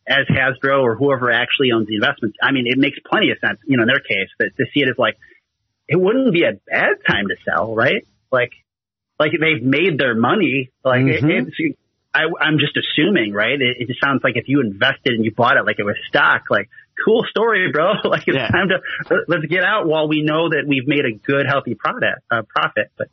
as Hasbro or whoever actually owns the investments, I mean, it makes plenty of sense, in their case, that to see it as like, it wouldn't be a bad time to sell, right? Like they've made their money. Like I'm just assuming, right? It just sounds like if you invested and you bought it like it was stock, like, cool story, bro. Like it's time to let's get out while we know that we've made a good, healthy profit. But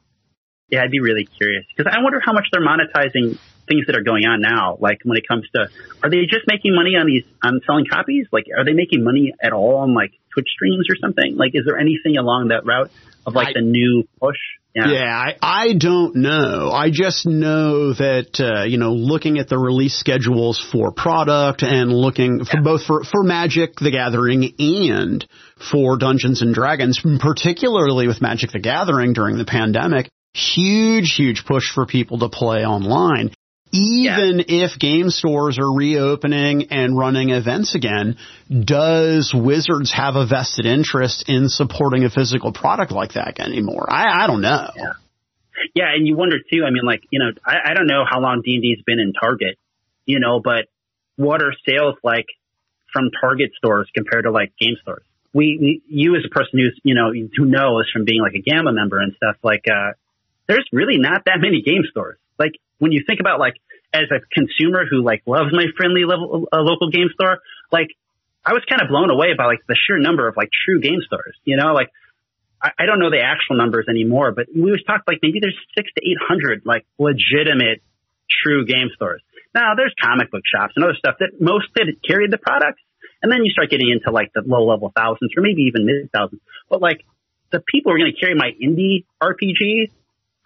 yeah, I'd be really curious because I wonder how much they're monetizing things that are going on now. Like when it comes to, are they just making money on selling copies? Like, are they making money at all on like Twitch streams or something? Like, is there anything along that route of like the new push? Yeah, I don't know. I just know that, looking at the release schedules for product and looking for both for Magic the Gathering and for Dungeons and Dragons, particularly with Magic the Gathering during the pandemic, huge push for people to play online. Even if game stores are reopening and running events again, does Wizards have a vested interest in supporting a physical product like that anymore? I don't know. Yeah, and you wonder too, I mean, like, I don't know how long D&D's been in Target, but what are sales like from Target stores compared to like game stores? You as a person who knows from being like a Gamma member and stuff, like, there's really not that many game stores. Like, when you think about like, as a consumer who like loves my friendly local game store, like I was kind of blown away by like the sheer number of like true game stores, like I don't know the actual numbers anymore, but we always talk like maybe there's 600 to 800 like legitimate true game stores. Now there's comic book shops and other stuff that most that carried the products. And then you start getting into like the low level thousands or maybe even mid thousands. But like the people who are going to carry my Indy RPG,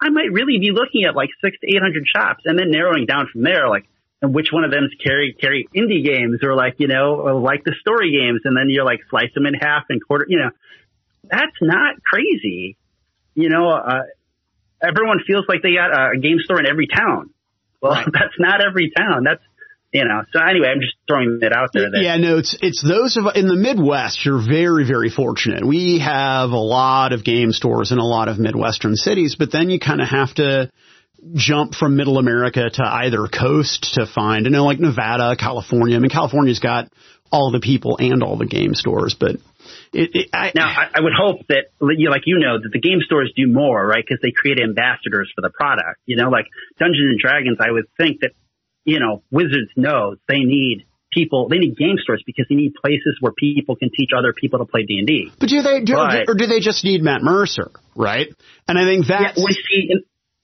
I might really be looking at like 600 to 800 shops and then narrowing down from there, like, and which one of them carry indie games or like, or like the story games. And then you're like slice them in half and quarter, that's not crazy. Everyone feels like they got a game store in every town. Well, that's not every town. That's, so anyway, I'm just throwing it out there. It's those in the Midwest. You're very, very fortunate. We have a lot of game stores in a lot of Midwestern cities, but then you kind of have to jump from middle America to either coast to find, like Nevada, California. I mean, California's got all the people and all the game stores, but I would hope that, that the game stores do more, right? Because they create ambassadors for the product, like Dungeons and Dragons. I would think that, Wizards knows they need people, they need game stores because they need places where people can teach other people to play D&D. But do they just need Matt Mercer, right? And I think that's... Yeah,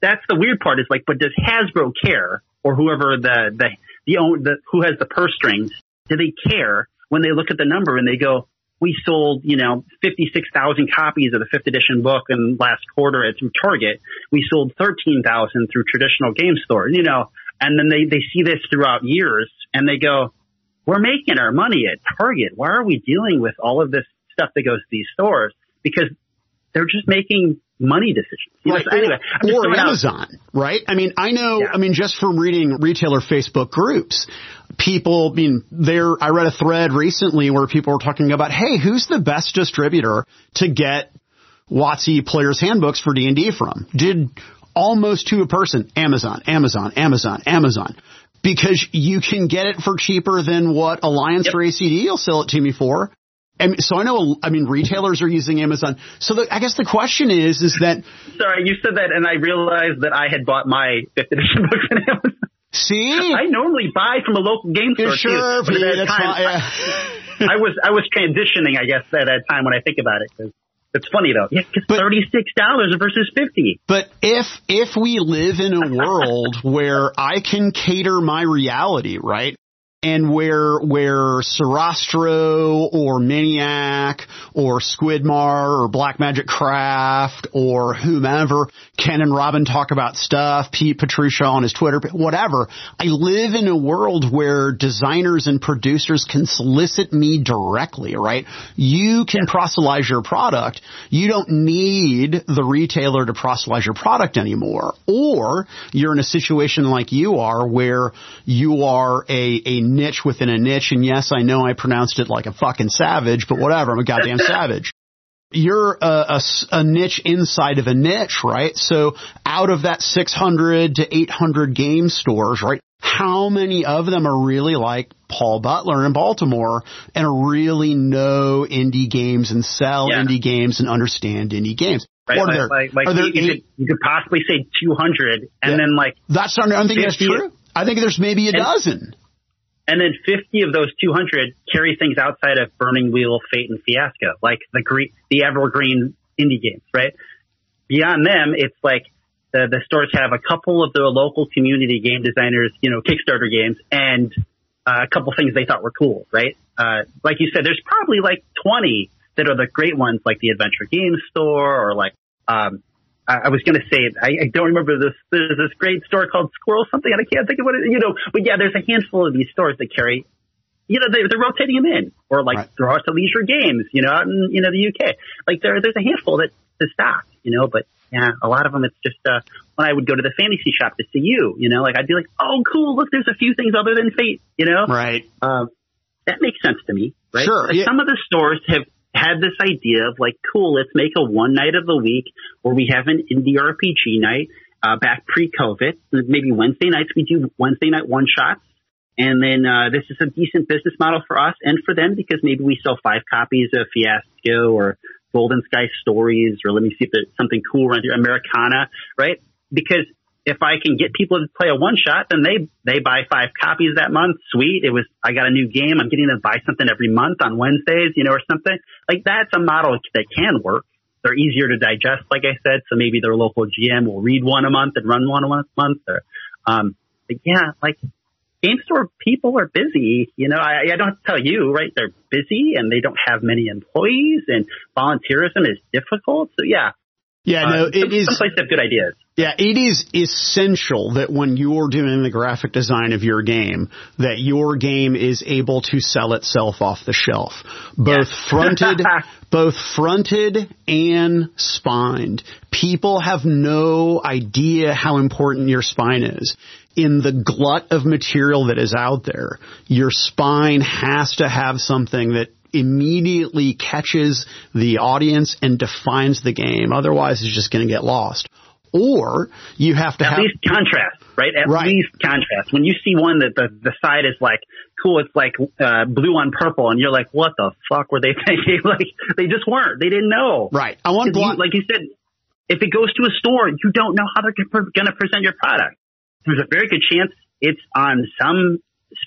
that's the weird part is like, but does Hasbro care, or whoever who has the purse strings, do they care when they look at the number and they go, we sold, 56,000 copies of the 5th edition book in last quarter through Target. We sold 13,000 through traditional game stores, and then they see this throughout years and they go, we're making our money at Target. Why are we dealing with all of this stuff that goes to these stores? Because they're just making money decisions. Right. So anyway, or Amazon, right? I mean, I know, just from reading retailer Facebook groups, people, I read a thread recently where people were talking about, hey, who's the best distributor to get WotC Player's Handbooks for D&D from? Did almost to a person, Amazon. Because you can get it for cheaper than what Alliance or ACD will sell it to me for. And so I know, retailers are using Amazon. So I guess the question is that... Sorry, you said that and I realized that I had bought my 5th edition books on Amazon. See? I normally buy from a local game store. Sure, too, that's fine. Yeah. I was transitioning, I guess, at that time when I think about it. Cause it's funny though. Yeah, it's $36 versus $50. But if we live in a world where I can cater my reality, right? And where Sarastro or Miniac or Squidmar or Black Magic Craft or whomever, Ken and Robin talk about stuff, Pete Petrusha on his Twitter, whatever. I live in a world where designers and producers can solicit me directly, right? You can proselytize your product. You don't need the retailer to proselytize your product anymore. Or you're in a situation like you are where you are a niche within a niche, and yes, I know I pronounced it like a fucking savage, but whatever, I'm a goddamn savage. you're a niche inside of a niche, right? So out of that 600 to 800 game stores, right, how many of them are really like Paul Butler in Baltimore and really know indie games and sell indie games and understand indie games? Right, you could possibly say 200, and then that's not. I think that's true. I think there's maybe a dozen, and then 50 of those 200 carry things outside of Burning Wheel, Fate, and Fiasco, like the evergreen indie games. Right beyond them, it's like the stores have a couple of their local community game designers, Kickstarter games, and a couple things they thought were cool. Right, like you said, there's probably 20 that are the great ones, like the Adventure Game Store, or I was going to say, I don't remember this. There's this great store called Squirrel something, and I can't think of what but yeah, there's a handful of these stores that carry, they're rotating them in, or Throw Out to Leisure Games, out in, the UK. There's a handful that stock, but yeah, a lot of them, it's just, when I would go to the fantasy shop to see you, I'd be like, oh, cool, look, there's a few things other than Fate, Right. That makes sense to me, right? Sure. Some of the stores have had this idea of cool, let's make a one night of the week where we have an Indy RPG night, back pre-COVID. Maybe Wednesday nights we do Wednesday night one-shots. And then this is a decent business model for us and for them, because maybe we sell 5 copies of Fiasco or Golden Sky Stories, or let me see if there's something cool around here, Americana, right? Because if I can get people to play a one-shot, then they buy 5 copies that month. Sweet. I got a new game. I'm getting them to buy something every month on Wednesdays, or something. That's a model that can work. They're easier to digest, like I said. So maybe their local GM will read one a month and run one a month. Or, game store people are busy. I don't have to tell you, right? They're busy and they don't have many employees, and volunteerism is difficult. So yeah. Yeah, no, it is. Some places have good ideas. Yeah, it is essential that when you're doing the graphic design of your game, that your game is able to sell itself off the shelf, both fronted and spined. People have no idea how important your spine is. In the glut of material that is out there, your spine has to have something that immediately catches the audience and defines the game. Otherwise, it's just going to get lost. Or you have to at least contrast, right? At least contrast. When you see one that the side is cool, it's blue on purple, and you're like, what the fuck were they thinking? They just weren't. They didn't know. Right. I want like you said, if it goes to a store, you don't know how they're going to present your product. There's a very good chance it's on some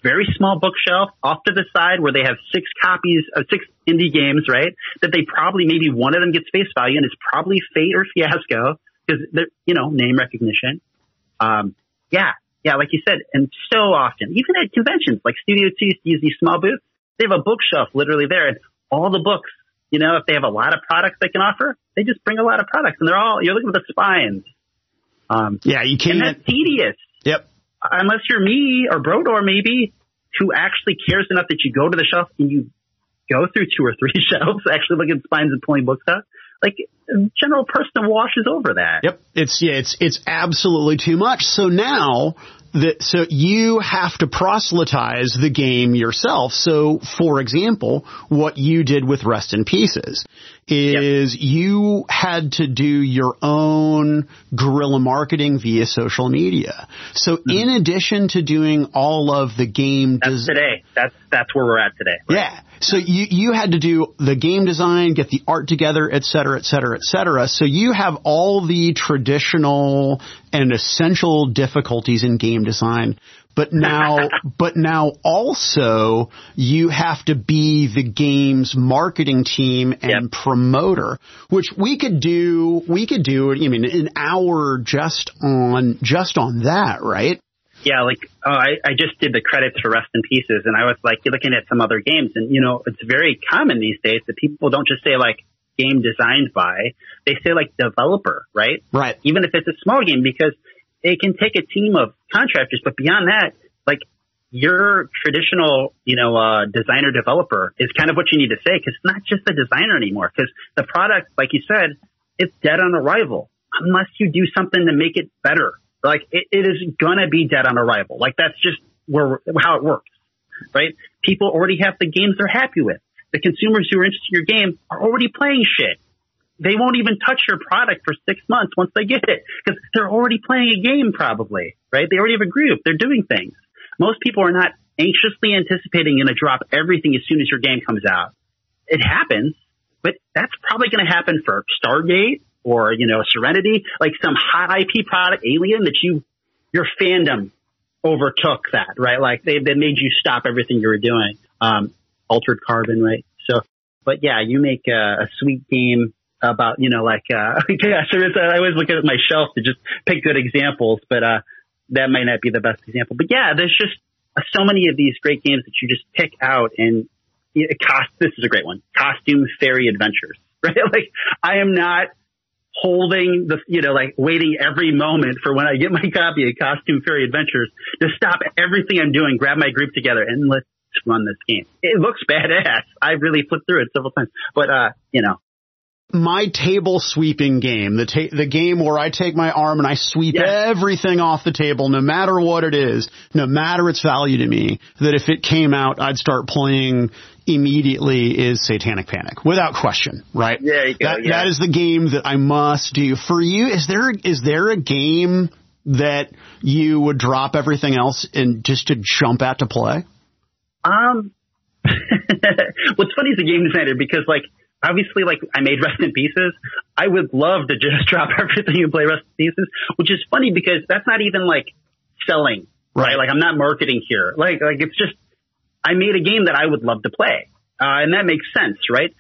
very small bookshelf off to the side where they have 6 copies of 6 indie games, right? That they probably, maybe one of them gets face value, and it's probably Fate or Fiasco, because they're, name recognition. Yeah, like you said, and so often, even at conventions, like Studio 2 used to use these small booths, they have a bookshelf literally there, and all the books, if they have a lot of products they can offer, they just bring a lot of products, and you're looking at the spines. You can't. And that's tedious. Yep. Unless you're me or Brodor, maybe, who actually cares enough that you go to the shelf and you go through 2 or 3 shelves, actually look at spines and pulling books out. A general person washes over that. Yep. It's absolutely too much. So now so you have to proselytize the game yourself. So, for example, what you did with Rest in Pieces is you had to do your own guerrilla marketing via social media. So in addition to doing all of the game today. That's where we're at today. Right? Yeah. So you had to do the game design, get the art together, et cetera, et cetera, et cetera. So you have all the traditional and essential difficulties in game design. But now also you have to be the game's marketing team and promoter, which we could do, an hour just on that, right? Yeah, I just did the credits for Rest in Pieces, and I was looking at some other games, and it's very common these days that people don't just say game designed by, they say developer, right? Right. Even if it's a small game, because it can take a team of contractors, but beyond that, your traditional, designer developer is kind of what you need to say, because it's not just the designer anymore, because the product, like you said, it's dead on arrival unless you do something to make it better. It is gonna be dead on arrival. That's just how it works, right? People already have the games they're happy with. The consumers who are interested in your game are already playing shit. they won't even touch your product for 6 months once they get it because they're already playing a game probably, right? They already have a group. They're doing things. Most people are not anxiously anticipating going to drop everything as soon as your game comes out. It happens, but that's probably going to happen for Stargate or, you know, Serenity, like some hot IP product, Alien, that your fandom overtook that, right? Like they made you stop everything you were doing. Altered Carbon, right? So, but yeah, you make a sweet game about, you know, like, I always look at my shelf to just pick good examples, but, that might not be the best example, but yeah, there's just so many of these great games that you just pick out and this is a great one. Costume Fairy Adventures, right? Like I am not holding the, you know, like waiting every moment for when I get my copy of Costume Fairy Adventures to stop everything I'm doing, grab my group together and let's run this game. It looks badass. I really flipped through it several times, but, you know. My table sweeping game, the game where I take my arm and I sweep everything off the table, no matter what it is, no matter its value to me, that if it came out, I'd start playing immediately is Satanic Panic, without question, right? There you go. That is the game that I must do. For you, is there a game that you would drop everything else and just to jump at to play? What's funny is a game designer because like, obviously, like, I made Rest in Pieces. I would love to just drop everything and play Rest in Pieces, which is funny because that's not even, like, selling, right? Like, I'm not marketing here. Like it's just, I made a game that I would love to play. And that makes sense, right?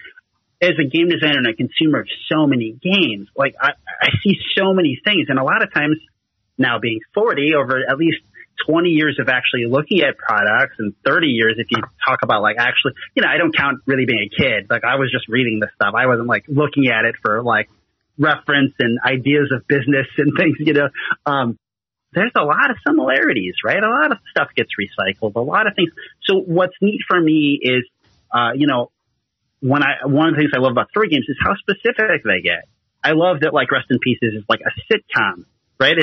As a game designer and a consumer of so many games, like, I see so many things. And a lot of times, now being 40, over at least 20 years of actually looking at products and 30 years if you talk about like actually, you know, I don't count really being a kid. Like I was just reading this stuff. I wasn't like looking at it for like reference and ideas of business and things, you know. There's a lot of similarities, right? A lot of stuff gets recycled, a lot of things. So what's neat for me is, you know, one of the things I love about story games is how specific they get. I love that like Rest in Pieces is like a sitcom, right?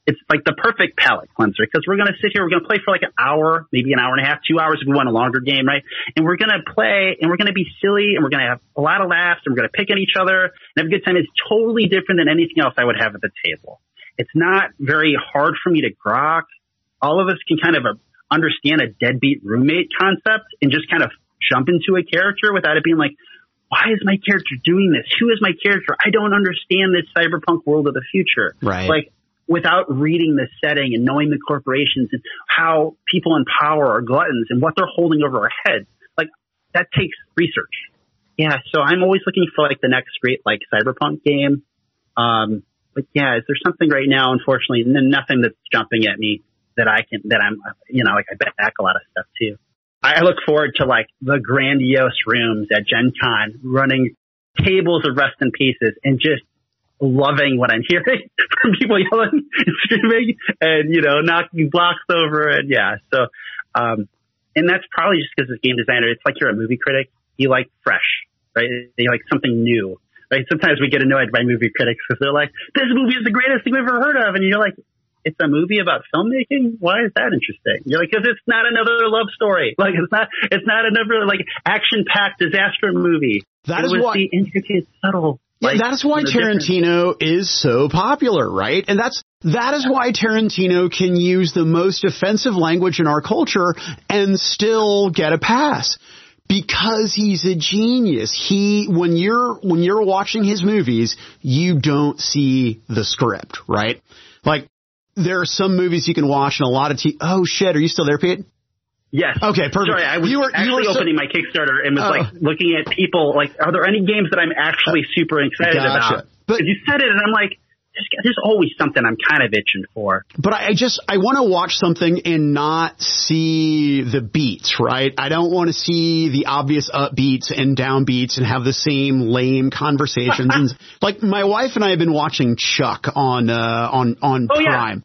It's like the perfect palate cleanser because we're going to sit here, we're going to play for like an hour, maybe an hour and a half, 2 hours if we want a longer game, right? And we're going to play and we're going to be silly and we're going to have a lot of laughs and we're going to pick at each other and have a good time. It's totally different than anything else I would have at the table. It's not very hard for me to grok. All of us can kind of understand a deadbeat roommate concept and just kind of jump into a character without it being like, why is my character doing this? Who is my character? I don't understand this cyberpunk world of the future. Right. Like, without reading the setting and knowing the corporations and how people in power are gluttons and what they're holding over our heads. Like, that takes research. Yeah, so I'm always looking for, like, the next great, like, cyberpunk game. But, yeah, is there something right now, unfortunately, nothing that's jumping at me that I'm, you know, like, I back a lot of stuff, too. I look forward to, like, the grandiose rooms at Gen Con running tables of Rest in Pieces and just loving what I'm hearing from people yelling and screaming and, you know, knocking blocks over. And yeah, so, and that's probably just because as a game designer, it's like you're a movie critic. You like fresh, right? You like something new, right? Sometimes we get annoyed by movie critics because they're like, this movie is the greatest thing we've ever heard of. And you're like, it's a movie about filmmaking? Why is that interesting? You're like, because it's not another love story. Like, it's not another, like, action-packed disaster movie. That is why the intricate, subtle. Yeah, that's why Tarantino is so popular, right? And that is why Tarantino can use the most offensive language in our culture and still get a pass. Because he's a genius. When you're watching his movies, you don't see the script, right? Like, there are some movies you can watch and a lot of oh shit, are you still there, Pete? Yes. Okay, perfect. Sorry, I was actually opening my Kickstarter and was like looking at people, like, are there any games that I'm actually super excited about? But you said it and I'm like, there's always something I'm kind of itching for. But I want to watch something and not see the beats, right? I don't want to see the obvious upbeats and downbeats and have the same lame conversations. And, like, my wife and I have been watching Chuck on Prime. Yeah.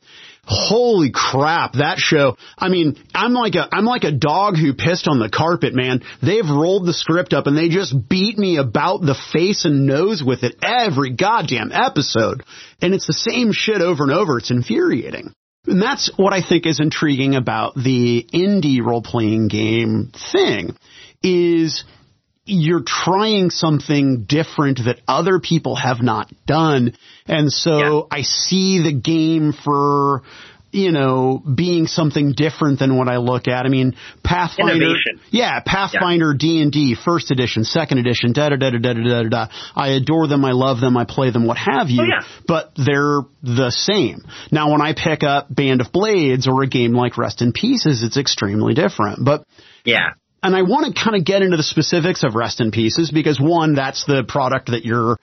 Holy crap, that show. I mean, I'm like a dog who pissed on the carpet, man. They've rolled the script up and they just beat me about the face and nose with it every goddamn episode. And it's the same shit over and over. It's infuriating. And that's what I think is intriguing about the indie role-playing game thing is you're trying something different that other people have not done. And so I see the game for, being something different than what I look at. I mean, Pathfinder. Innovation. Yeah, Pathfinder, D&D, first edition, second edition, da-da-da-da-da-da-da. I adore them, I love them, I play them, what have you. But they're the same. Now, when I pick up Band of Blades or a game like Rest in Pieces, it's extremely different. But and I want to kind of get into the specifics of Rest in Pieces because, one, that's the product that you're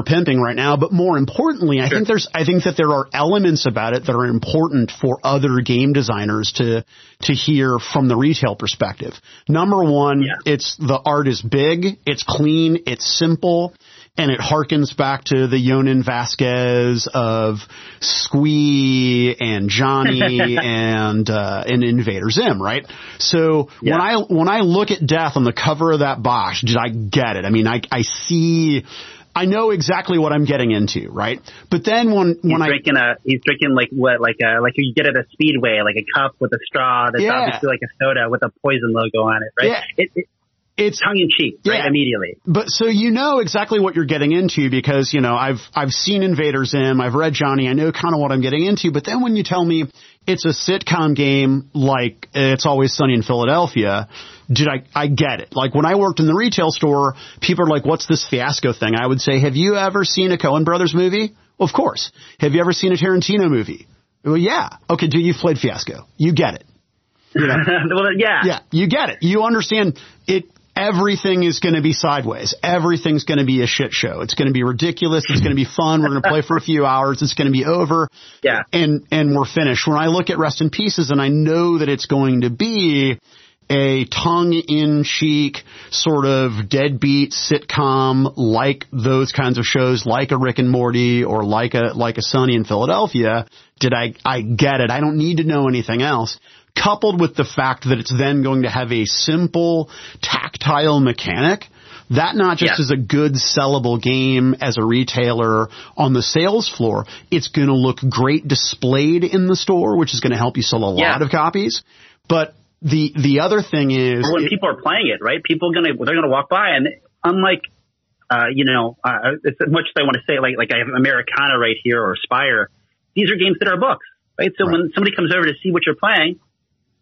pimping right now. But more importantly, I think that there are elements about it that are important for other game designers to hear from the retail perspective. Number one, it's the art is big, it's clean, it's simple. And it harkens back to the Yonan Vasquez of Squee and Johnny and Invader Zim, right? So when I look at Death on the cover of that box, did I get it? I mean, I know exactly what I'm getting into, right? But then he's drinking like you get at a Speedway, like a cup with a straw that's obviously like a soda with a poison logo on it, right? Yeah. It's tongue in cheek, right? Immediately. But so you know exactly what you're getting into because, I've seen Invader Zim, I've read Johnny, I know kind of what I'm getting into. But then when you tell me it's a sitcom game like It's Always Sunny in Philadelphia, I get it. Like when I worked in the retail store, people are like, what's this fiasco thing? I would say, have you ever seen a Coen Brothers movie? Well, of course. Have you ever seen a Tarantino movie? Well, yeah. Okay, you've played Fiasco. You get it. Well, yeah, you get it. You understand it. Everything is going to be sideways. Everything's going to be a shit show. It's going to be ridiculous. It's going to be fun. We're going to play for a few hours. It's going to be over. Yeah. And we're finished. When I look at Rest in Pieces and I know that it's going to be a tongue-in-cheek sort of deadbeat sitcom like those kinds of shows, like a Rick and Morty or like a Sunny in Philadelphia, I get it. I don't need to know anything else. Coupled with the fact that it's then going to have a simple tactile mechanic, that not just is a good sellable game as a retailer on the sales floor, it's going to look great displayed in the store, which is going to help you sell a lot of copies. But the other thing is, when people are playing it, right? They're gonna walk by, and unlike as much as I want to say like I have Americana right here or Spire, these are games that are books, right? So when somebody comes over to see what you're playing,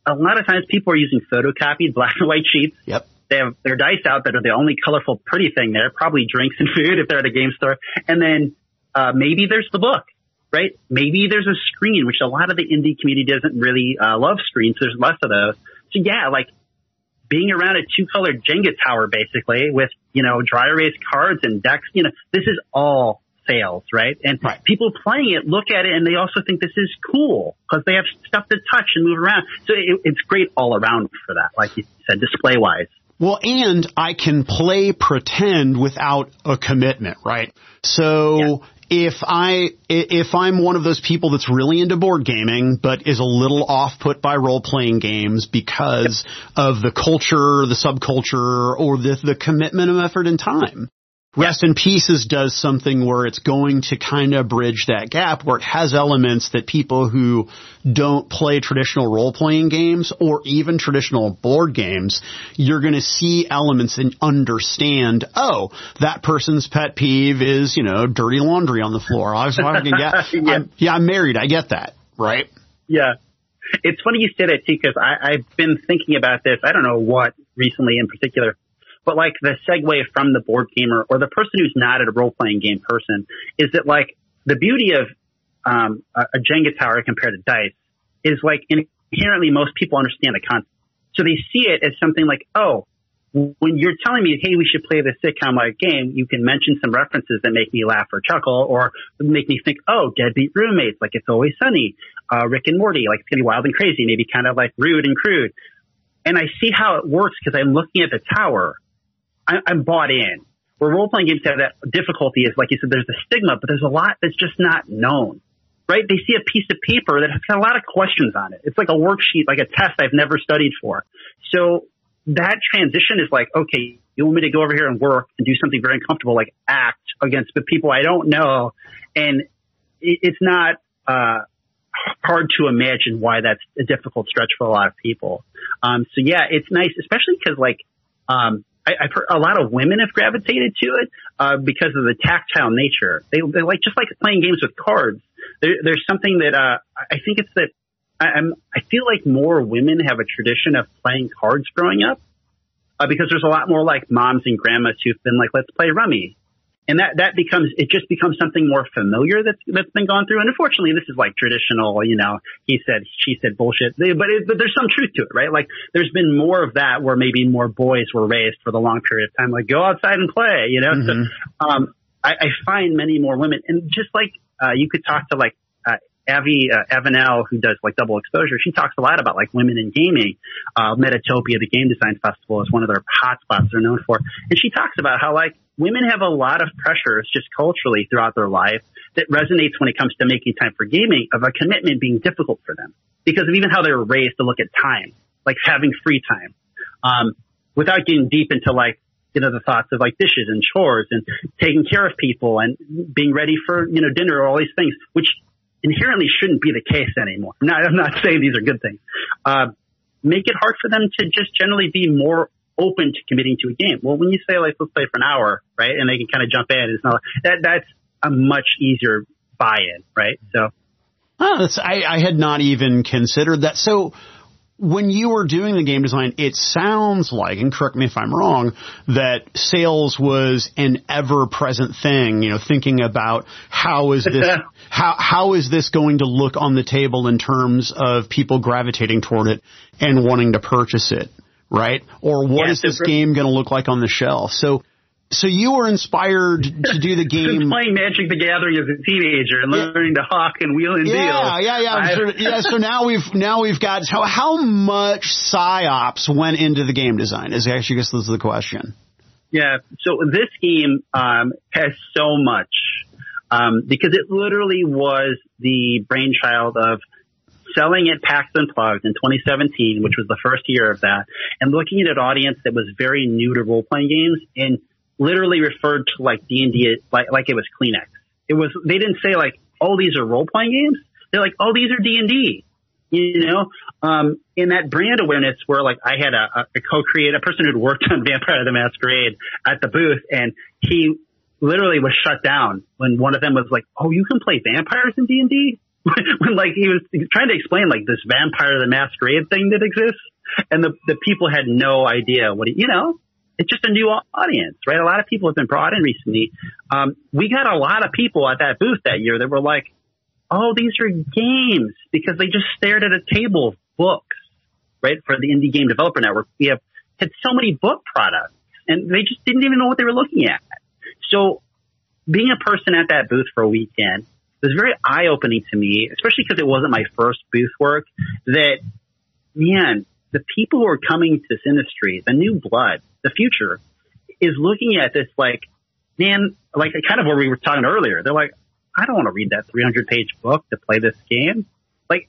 a lot of times people are using photocopied black and white sheets. Yep. They have their dice out that are the only colorful, pretty thing there, probably drinks and food if they're at a game store. And then maybe there's the book, right? Maybe there's a screen, which a lot of the indie community doesn't really love screens. There's less of those. So like being around a two-colored Jenga tower, basically, with, dry erase cards and decks, this is all sales, right? And people playing it look at it and they also think this is cool because they have stuff to touch and move around. So it's great all around for that, like you said, display-wise. Well, and I can play pretend without a commitment, right? So if I'm one of those people that's really into board gaming but is a little off-put by role-playing games because of the culture, the subculture, or the commitment of effort and time, Rest in Pieces does something where it's going to kind of bridge that gap, where it has elements that people who don't play traditional role-playing games or even traditional board games, you're going to see elements and understand, that person's pet peeve is, dirty laundry on the floor. I'm married. I get that, right? Yeah. It's funny you say that, too, because I've been thinking about this. I don't know what recently in particular. But like the segue from the board gamer or the person who's not a role-playing game person is that like the beauty of a Jenga tower compared to dice is like inherently most people understand the concept. So they see it as something like, when you're telling me, hey, we should play this sitcom-like game, you can mention some references that make me laugh or chuckle or make me think, deadbeat roommates, like It's Always Sunny, Rick and Morty, like it's going to be wild and crazy, maybe kind of like rude and crude. And I see how it works because I'm looking at the tower. I'm bought in. Where role-playing games have that difficulty is, like you said, there's the stigma, but there's a lot that's just not known, right? They see a piece of paper that has got a lot of questions on it. It's like a worksheet, like a test I've never studied for. So that transition is like, okay, you want me to go over here and work and do something very uncomfortable, like act against the people I don't know. And it's not hard to imagine why that's a difficult stretch for a lot of people. So yeah, it's nice, especially because I've heard a lot of women have gravitated to it because of the tactile nature. They like just like playing games with cards. There's something that I think it's that I feel like more women have a tradition of playing cards growing up because there's a lot more like moms and grandmas who've been like, let's play rummy. And it just becomes something more familiar that's been gone through. And unfortunately, this is like traditional, you know, he said, she said bullshit. But there's some truth to it, right? Like there's been more of that where maybe more boys were raised for the long period of time, like go outside and play, you know? Mm-hmm. So, I find many more women, and just like, you could talk to like, Avanel, who does like double exposure. She talks a lot about like women in gaming. Metatopia, the game design festival, is one of their hotspots they're known for. And she talks about how like women have a lot of pressures just culturally throughout their life that resonates when it comes to making time for gaming, of a commitment being difficult for them because of even how they were raised to look at time, like having free time, without getting deep into like, you know, the thoughts of like dishes and chores and taking care of people and being ready for, you know, dinner or all these things, which inherently shouldn't be the case anymore. I'm not saying these are good things. Make it hard for them to just generally be more open to committing to a game. Well, when you say like, let's play for an hour, right? And they can kind of jump in. It's not that's a much easier buy-in, right? So. I had not even considered that. So when you were doing the game design, it sounds like, and correct me if I'm wrong, that sales was an ever-present thing, you know, thinking about how is this going to look on the table in terms of people gravitating toward it and wanting to purchase it, right? Or what is this game going to look like on the shelf? So you were inspired to do the game. Playing Magic the Gathering as a teenager and learning to hawk and wheel and deal. Yeah. So now we've got how much psyops went into the game design? Is actually, I guess this is the question. Yeah. So this game has so much because it literally was the brainchild of selling at PAX Unplugged in 2017, which was the first year of that, and looking at an audience that was very new to role playing games and literally referred to like D&D like it was Kleenex. They didn't say like, oh, these are role playing games. They're like, oh, these are D&D, you know? In that brand awareness where like I had a co-creator, a person who'd worked on Vampire the Masquerade at the booth, and he literally was shut down when one of them was like, oh, you can play vampires in D&D? When like he was trying to explain like this Vampire the Masquerade thing that exists, and the people had no idea what you know. It's just a new audience, right? A lot of people have been brought in recently. We got a lot of people at that booth that year that were like, oh, these are games, because they just stared at a table of books, right? For the Indie Game Developer Network, we had so many book products, and they just didn't even know what they were looking at. So being a person at that booth for a weekend was very eye-opening to me, especially because it wasn't my first booth work, that, man, the people who are coming to this industry, the new blood, the future, is looking at this like, man, like kind of where we were talking earlier. They're like, I don't want to read that 300-page book to play this game. Like,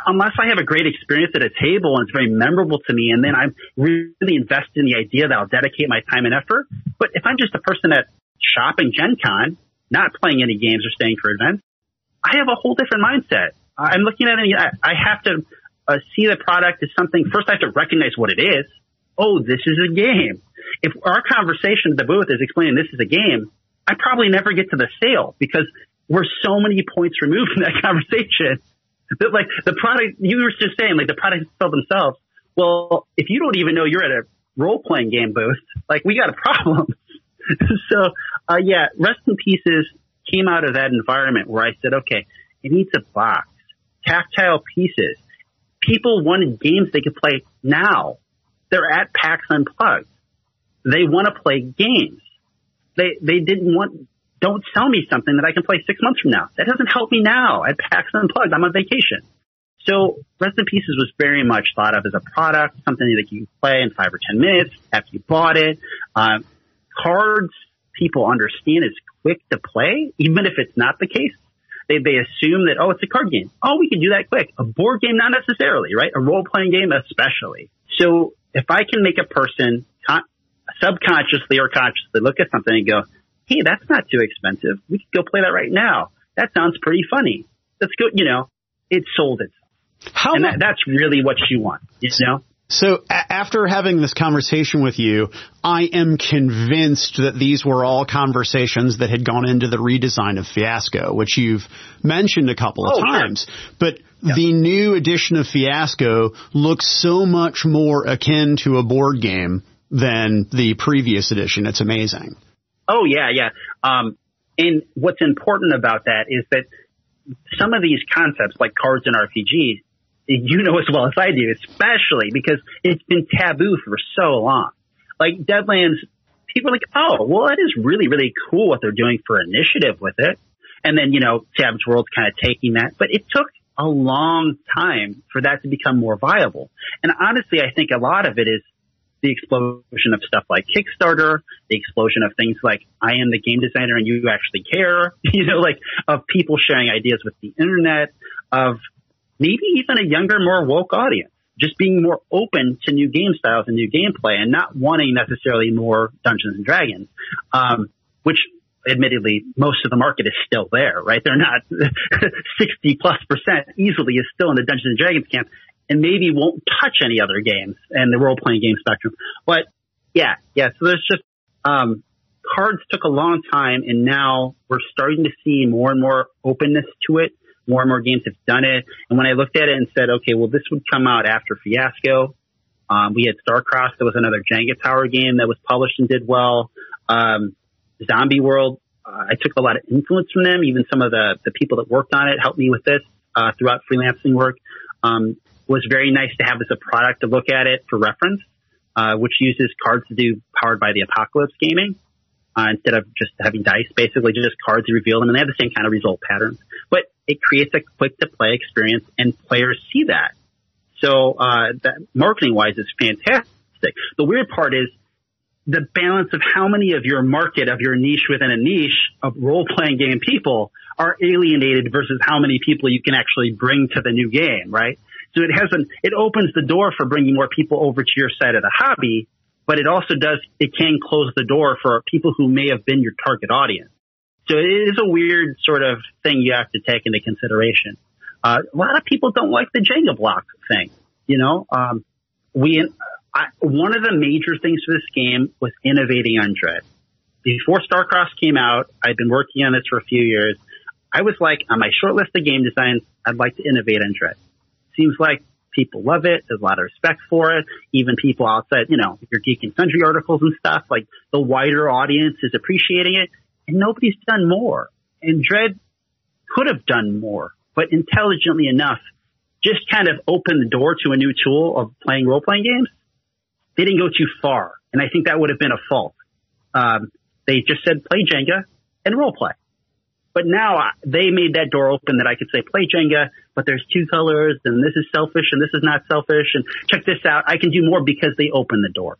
unless I have a great experience at a table and it's very memorable to me, and then I'm really invested in the idea that I'll dedicate my time and effort. But if I'm just a person that's shopping Gen Con, not playing any games or staying for events, I have a whole different mindset. I'm looking at it, I have to see the product as something. First, I have to recognize what it is. Oh, this is a game. If our conversation at the booth is explaining this is a game, I probably never get to the sale because we're so many points removed from that conversation. That like the product, you were just saying, like the products sell themselves. Well, if you don't even know you're at a role-playing game booth, like we got a problem. So, yeah, Rest in Pieces came out of that environment where I said, okay, it needs a box, tactile pieces. People wanted games they could play now. They're at PAX Unplugged. They want to play games. They didn't want, don't sell me something that I can play 6 months from now. That doesn't help me now at PAX Unplugged. I'm on vacation. So Rest in Pieces was very much thought of as a product, something that you can play in 5 or 10 minutes after you bought it. Cards, people understand is quick to play, even if it's not the case. They assume that, oh, it's a card game. Oh, we can do that quick. A board game, not necessarily, right? A role-playing game, especially. So if I can make a person subconsciously or consciously look at something and go, hey, that's not too expensive. We could go play that right now. That sounds pretty funny. Let's go, you know, it sold itself. And that's really what you want, you know? So after having this conversation with you, I am convinced that these were all conversations that had gone into the redesign of Fiasco, which you've mentioned a couple of times. Sure. But the new edition of Fiasco looks so much more akin to a board game than the previous edition. It's amazing. Oh, yeah. And what's important about that is that some of these concepts, like cards and RPGs, you know as well as I do, especially because it's been taboo for so long. Like Deadlands, people are like, oh, well, it is really, really cool what they're doing for initiative with it. And then, Savage World's kind of taking that. But it took a long time for that to become more viable. And honestly, I think a lot of it is the explosion of stuff like Kickstarter, the explosion of things like I am the game designer and you actually care, of people sharing ideas with the internet, of maybe even a younger, more woke audience, just being more open to new game styles and new gameplay and not wanting necessarily more Dungeons and Dragons, which admittedly most of the market is still there, right? They're not 60+% easily is still in the Dungeons and Dragons camp and maybe won't touch any other games and the role-playing game spectrum. But yeah. So there's just, cards took a long time and now we're starting to see more and more openness to it. More and more games have done it. And when I looked at it and said, okay, well, this would come out after Fiasco. We had Starcross. There was another Jenga Tower game that was published and did well. Zombie World. I took a lot of influence from them. Even some of the people that worked on it helped me with this, throughout freelancing work. Was very nice to have as a product to look at it for reference, which uses cards to do powered by the Apocalypse gaming. Instead of just having dice, basically just cards, you reveal them, and they have the same kind of result patterns. But it creates a quick-to-play experience, and players see that. So that marketing-wise is fantastic. The weird part is the balance of how many of your market, of your niche within a niche of role-playing game people are alienated versus how many people you can actually bring to the new game, right? So it opens the door for bringing more people over to your side of the hobby, but it also it can close the door for people who may have been your target audience. So it is a weird sort of thing you have to take into consideration. A lot of people don't like the Jenga block thing, one of the major things for this game was innovating on Dread. Before Starcross came out, I'd been working on this for a few years. I was like, on my short list of game designs, I'd like to innovate on Dread. Seems like people love it. There's a lot of respect for it. Even people outside, your Geek and Sundry articles and stuff, like the wider audience is appreciating it, and nobody's done more. And Dread could have done more, but intelligently enough, just kind of opened the door to a new tool of playing role-playing games. They didn't go too far, and I think that would have been a fault. They just said play Jenga and role-play. But now they made that door open that I could say play Jenga, but there's two colors, and this is selfish, and this is not selfish, and check this out. I can do more because they opened the door.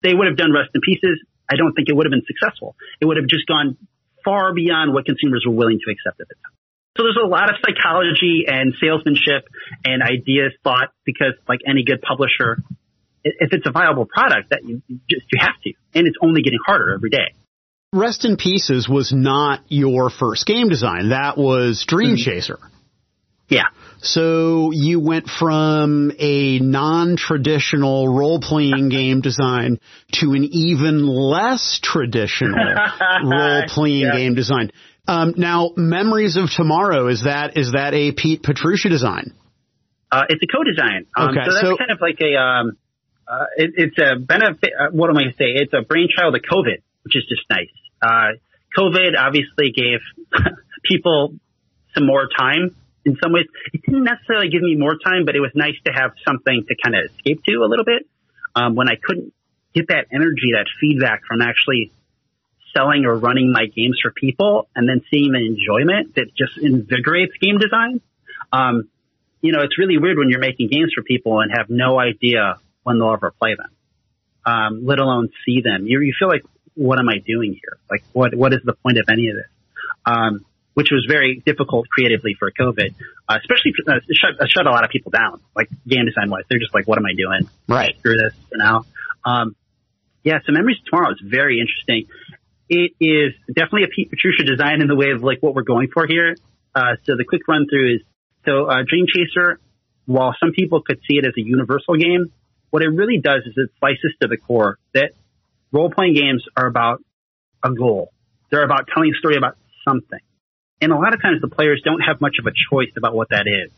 They would have done Rest in Pieces. I don't think it would have been successful. It would have just gone far beyond what consumers were willing to accept at the time. So there's a lot of psychology and salesmanship and ideas thought because, like any good publisher, if it's a viable product, that you have to, and it's only getting harder every day. Rest in Pieces was not your first game design. That was Dream Chaser. Yeah. So you went from a non-traditional role-playing game design to an even less traditional role-playing game design. Now, Memories of Tomorrow, is that a Pete Petrusha design? It's a co-design. Okay, so that's kind of like it's a benefit. What am I going to say? It's a brainchild of COVID, which is just nice. COVID obviously gave people some more time in some ways. It didn't necessarily give me more time, but it was nice to have something to kind of escape to a little bit. When I couldn't get that energy, that feedback from actually selling or running my games for people and then seeing the enjoyment that just invigorates game design. It's really weird when you're making games for people and have no idea when they'll ever play them, let alone see them. You feel like, what am I doing here? Like, what is the point of any of this? Which was very difficult creatively for COVID, especially shut a lot of people down, like game design wise. They're just like, what am I doing? Right. Screw this for now. So Memories of Tomorrow is very interesting. It is definitely a Pete Petrusha design in the way of like what we're going for here. So the quick run through is, Dream Chaser, while some people could see it as a universal game, what it really does is it slices to the core that role-playing games are about a goal. They're about telling a story about something. And a lot of times the players don't have much of a choice about what that is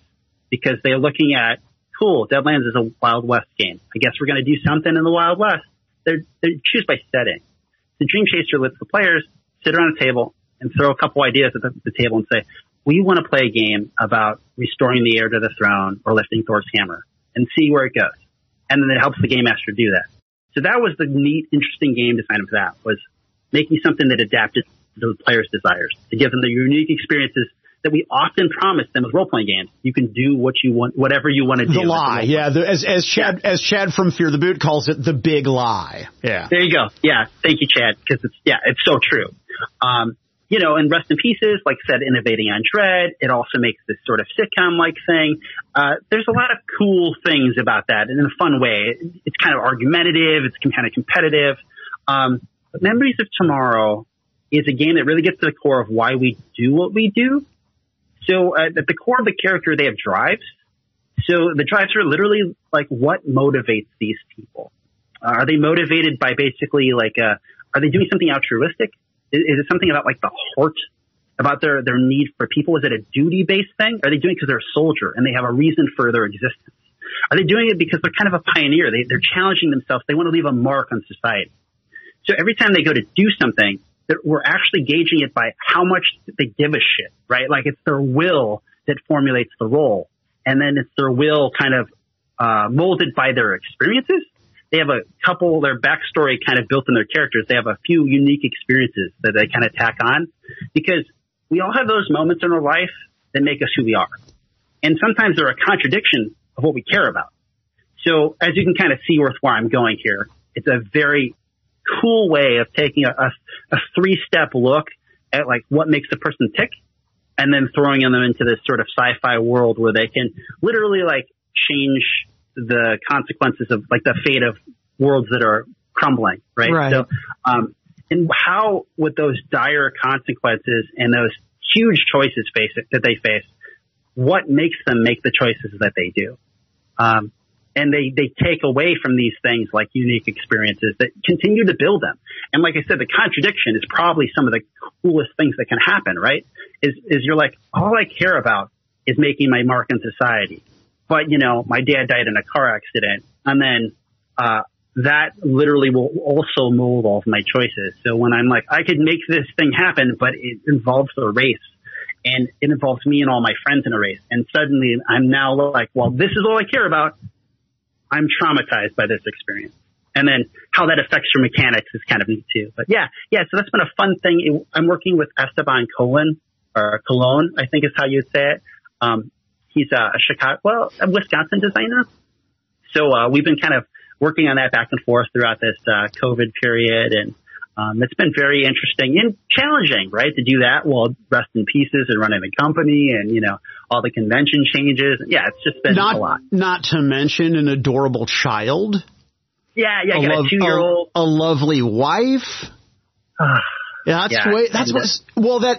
because they're looking at, cool, Deadlands is a Wild West game. I guess we're going to do something in the Wild West. They choose by setting. The Dream Chaser lets the players sit around a table and throw a couple ideas at the table and say, we want to play a game about restoring the heir to the throne or lifting Thor's hammer and see where it goes. And then it helps the game master do that. So that was the neat, interesting game design of that, was making something that adapted to the players' desires, to give them the unique experiences that we often promise them with role-playing games. You can do what you want, whatever you want to do. The lie, yeah. As Chad from Fear the Boot calls it, the big lie. Yeah. There you go. Yeah. Thank you, Chad, because it's so true. And Rest in Pieces, like I said, innovating on Dread. It also makes this sort of sitcom-like thing. There's a lot of cool things about that in a fun way. It's kind of argumentative. It's kind of competitive. But Memories of Tomorrow is a game that really gets to the core of why we do what we do. So at the core of the character, they have drives. So the drives are literally like what motivates these people. Are they motivated by basically are they doing something altruistic? Is it something about like the heart, about their need for people? Is it a duty-based thing? Are they doing it because they're a soldier and they have a reason for their existence? Are they doing it because they're kind of a pioneer? They're challenging themselves. They want to leave a mark on society. So every time they go to do something, we're actually gauging it by how much they give a shit, right? Like it's their will that formulates the role. And then it's their will kind of molded by their experiences. They have a couple, their backstory kind of built in their characters. They have a few unique experiences that they kind of tack on because we all have those moments in our life that make us who we are. And sometimes they're a contradiction of what we care about. So as you can kind of see where I'm going here, it's a very cool way of taking a 3-step look at like what makes a person tick and then throwing them into this sort of sci-fi world where they can literally like change the consequences of like the fate of worlds that are crumbling, right? So, and how with those dire consequences and those huge choices that they face, what makes them make the choices that they do? And they take away from these things like unique experiences that continue to build them. And like I said, the contradiction is probably some of the coolest things that can happen, right? Is you're like, all I care about is making my mark in society. But, my dad died in a car accident. And then that literally will also mold all of my choices. So when I'm like, I could make this thing happen, but it involves a race. And it involves me and all my friends in a race. And suddenly I'm now like, well, this is all I care about. I'm traumatized by this experience. And then how that affects your mechanics is kind of neat too. But yeah, so that's been a fun thing. I'm working with Esteban Cologne, I think is how you'd say it. He's a Wisconsin designer. So we've been kind of working on that back and forth throughout this COVID period. And it's been very interesting and challenging, right, to do that while Rest in Pieces and running the company and, all the convention changes. Yeah, it's just been a lot. Not to mention an adorable child. Yeah, you got a 2-year-old. A lovely wife. That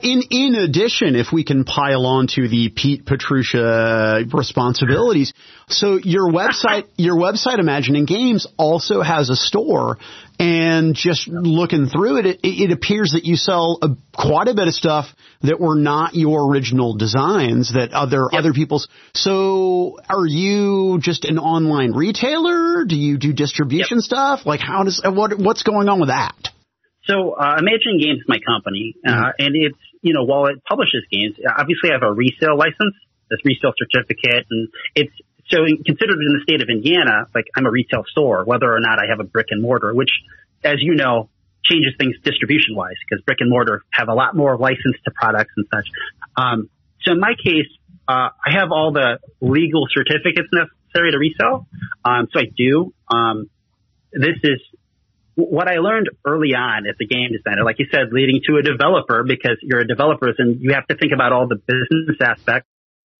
in addition, if we can pile on to the Pete Petrusha responsibilities. So your website Imagining Games also has a store, and just looking through it appears that you sell quite a bit of stuff that were not your original designs, that other people's. So are you just an online retailer? Do you do distribution stuff? Like what's going on with that? So, Imagining Games is my company, and it's, while it publishes games, obviously I have a resale license, this resale certificate, and it's, so considered in the state of Indiana, like I'm a retail store, whether or not I have a brick and mortar, which, as you know, changes things distribution-wise, because brick and mortar have a lot more license to products and such. So in my case, I have all the legal certificates necessary to resell, so I do. This is what I learned early on as a game designer, like you said, leading to a developer, because you're a developer and you have to think about all the business aspects,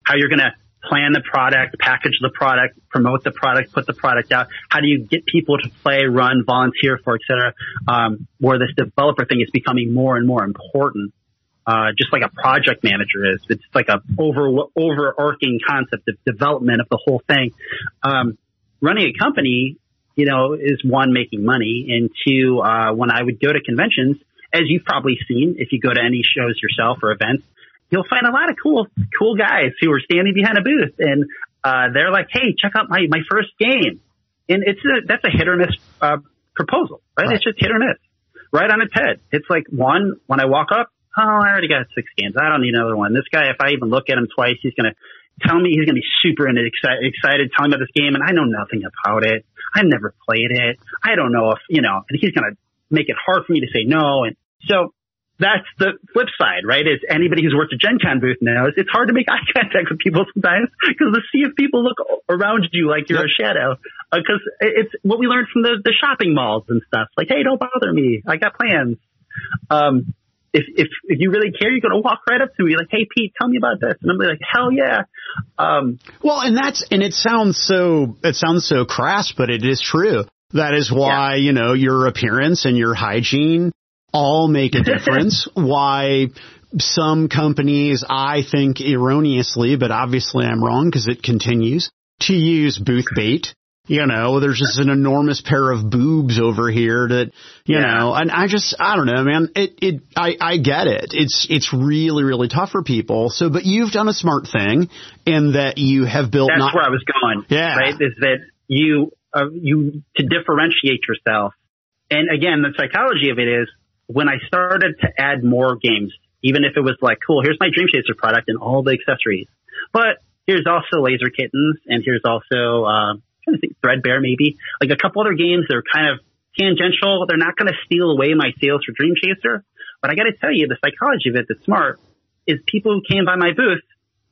how you're going to plan the product, package the product, promote the product, put the product out. How do you get people to play, run, volunteer for, et cetera? Where this developer thing is becoming more and more important, just like a project manager is. It's like a overarching concept of development of the whole thing. Running a company, is one, making money, and two, when I would go to conventions, as you've probably seen, if you go to any shows yourself or events, you'll find a lot of cool guys who are standing behind a booth, and they're like, "Hey, check out my first game," and that's a hit or miss proposal, right? It's just hit or miss, right on its head. It's like, one, when I walk up, oh, I already got 6 games. I don't need another one. This guy, if I even look at him twice, he's going to tell me, he's going to be super excited, telling me about this game, and I know nothing about it. I've never played it. I don't know if, and he's going to make it hard for me to say no. And so that's the flip side, right? Is anybody who's worked a Gen Con booth knows it's hard to make eye contact with people sometimes because the sea of people look around you like you're a shadow. Because it's what we learned from the shopping malls and stuff. Like, hey, don't bother me. I got plans. If you really care, you're going to walk right up to me like, hey, Pete, tell me about this. And I'm like, hell yeah. Well, and it sounds so crass, but it is true. That is why, your appearance and your hygiene all make a difference. Why some companies, I think erroneously, but obviously I'm wrong because it continues to use booth bait. There's just an enormous pair of boobs over here that, and I don't know, man. I get it. It's really, really tough for people. So, but you've done a smart thing in that you have built. That's where I was going. Yeah. Right. Is that you to differentiate yourself. And again, the psychology of it is when I started to add more games, even if it was like, cool, here's my Dream Chaser product and all the accessories, but here's also Laser Kittens and here's also, I think Threadbare maybe, like a couple other games that are kind of tangential. They're not going to steal away my sales for Dream Chaser. But I got to tell you, the psychology of it that's smart is people who came by my booth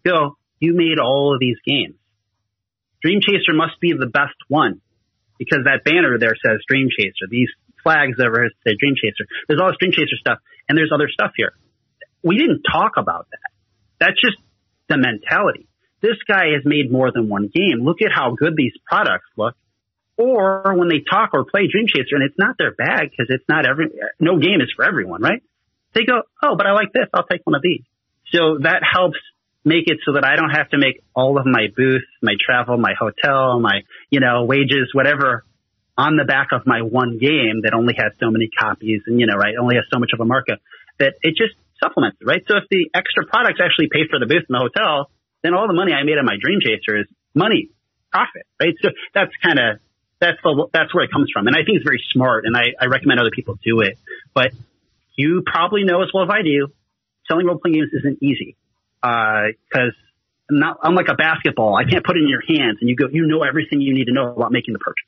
go, you made all of these games. Dream Chaser must be the best one because that banner there says Dream Chaser. These flags over say Dream Chaser. There's all this Dream Chaser stuff and there's other stuff here. We didn't talk about that. That's just the mentality. This guy has made more than one game. Look at how good these products look. Or when they talk or play Dream Chaser and it's not their bag because it's not no game is for everyone, right? They go, oh, but I like this. I'll take one of these. So that helps make it so that I don't have to make all of my booth, my travel, my hotel, my, wages, whatever on the back of my one game that only has so many copies and, right, only has so much of a markup that it just supplements it, right? So if the extra products actually pay for the booth and the hotel, then all the money I made on my Dream Chaser is money, profit, right? So that's where it comes from. And I think it's very smart and I recommend other people do it. But you probably know as well as I do, selling role-playing games isn't easy. Cause unlike a basketball, I can't put it in your hands and you know everything you need to know about making the purchase.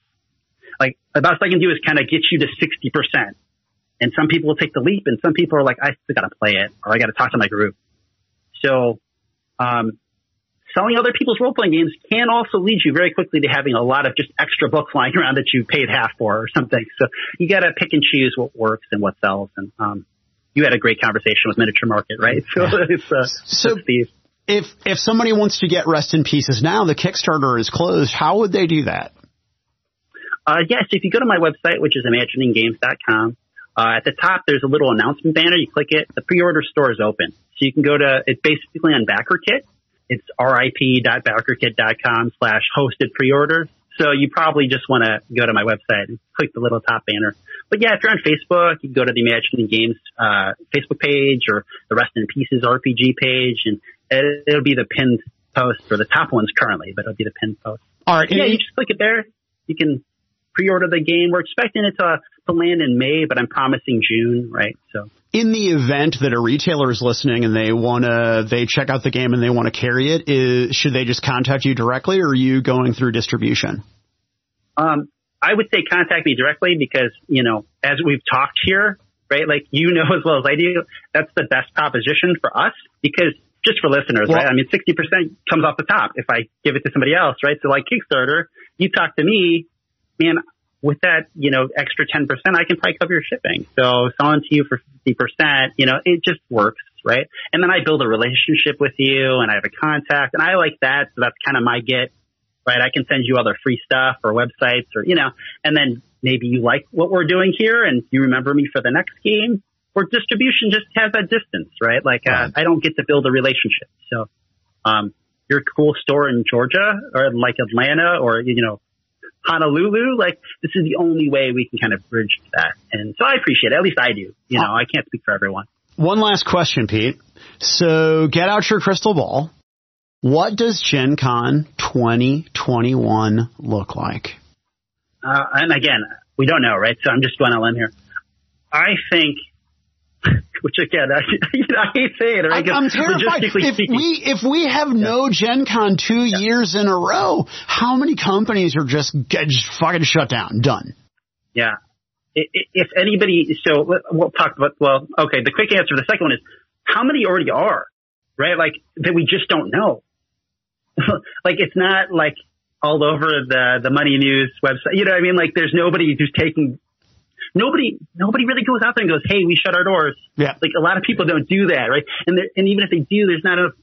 Like the best I can do is kind of get you to 60%. And some people will take the leap and some people are like, I still got to play it or I got to talk to my group. So, selling other people's role-playing games can also lead you very quickly to having a lot of just extra books lying around that you paid half for or something. So you got to pick and choose what works and what sells. And you had a great conversation with Miniature Market, right? So it's if somebody wants to get Rest in Pieces now, the Kickstarter is closed. How would they do that? Yes, if you go to my website, which is imagininggames.com, at the top there's a little announcement banner. You click it. The pre-order store is open, so you can go to. It's basically on BackerKit. It's rip.backerkit.com/hosted pre-orders. So you probably just want to go to my website and click the little top banner. But yeah, if you're on Facebook, you can go to the Imagining Games Facebook page or the Rest in Pieces RPG page, and it'll be the pinned post or the top ones currently, but it'll be the pinned post. All right. Yeah, you just click it there. You can pre-order the game. We're expecting it to land in May, but I'm promising June, right? So. In the event that a retailer is listening and they check out the game and they want to carry it, should they just contact you directly or are you going through distribution? I would say contact me directly because, as we've talked here, right, like as well as I do, that's the best proposition for us because just for listeners, right? I mean, 60% comes off the top if I give it to somebody else, right? So like Kickstarter, you talk to me, man, with that, extra 10%, I can probably cover your shipping. So selling to you for 50%, it just works, right? And then I build a relationship with you and I have a contact and I like that. So that's kind of my get, right? I can send you other free stuff or websites or, and then maybe you like what we're doing here and you remember me for the next game or distribution just has that distance, right? Like, I don't get to build a relationship. So, your cool store in Georgia or like Atlanta or, Honolulu. Like, this is the only way we can kind of bridge that. And so I appreciate it. At least I do. You know, I can't speak for everyone. One last question, Pete. So get out your crystal ball. What does Gen Con 2021 look like? And again, we don't know, right? So I'm just going on a limb here. I think, which again, I hate saying it, right? I'm terrified. If we have no Gen Con 2 years in a row, how many companies are just fucking shut down? Done. Yeah. If anybody, so we'll talk about, well, okay, the quick answer, the second one is, how many already are, right? Like, that we just don't know. Like, it's not like all over the Money News website. You know what I mean? Like, there's nobody who's taking, nobody really goes out there and goes, hey, we shut our doors. Yeah. Like, a lot of people don't do that, right? And even if they do, there's not enough,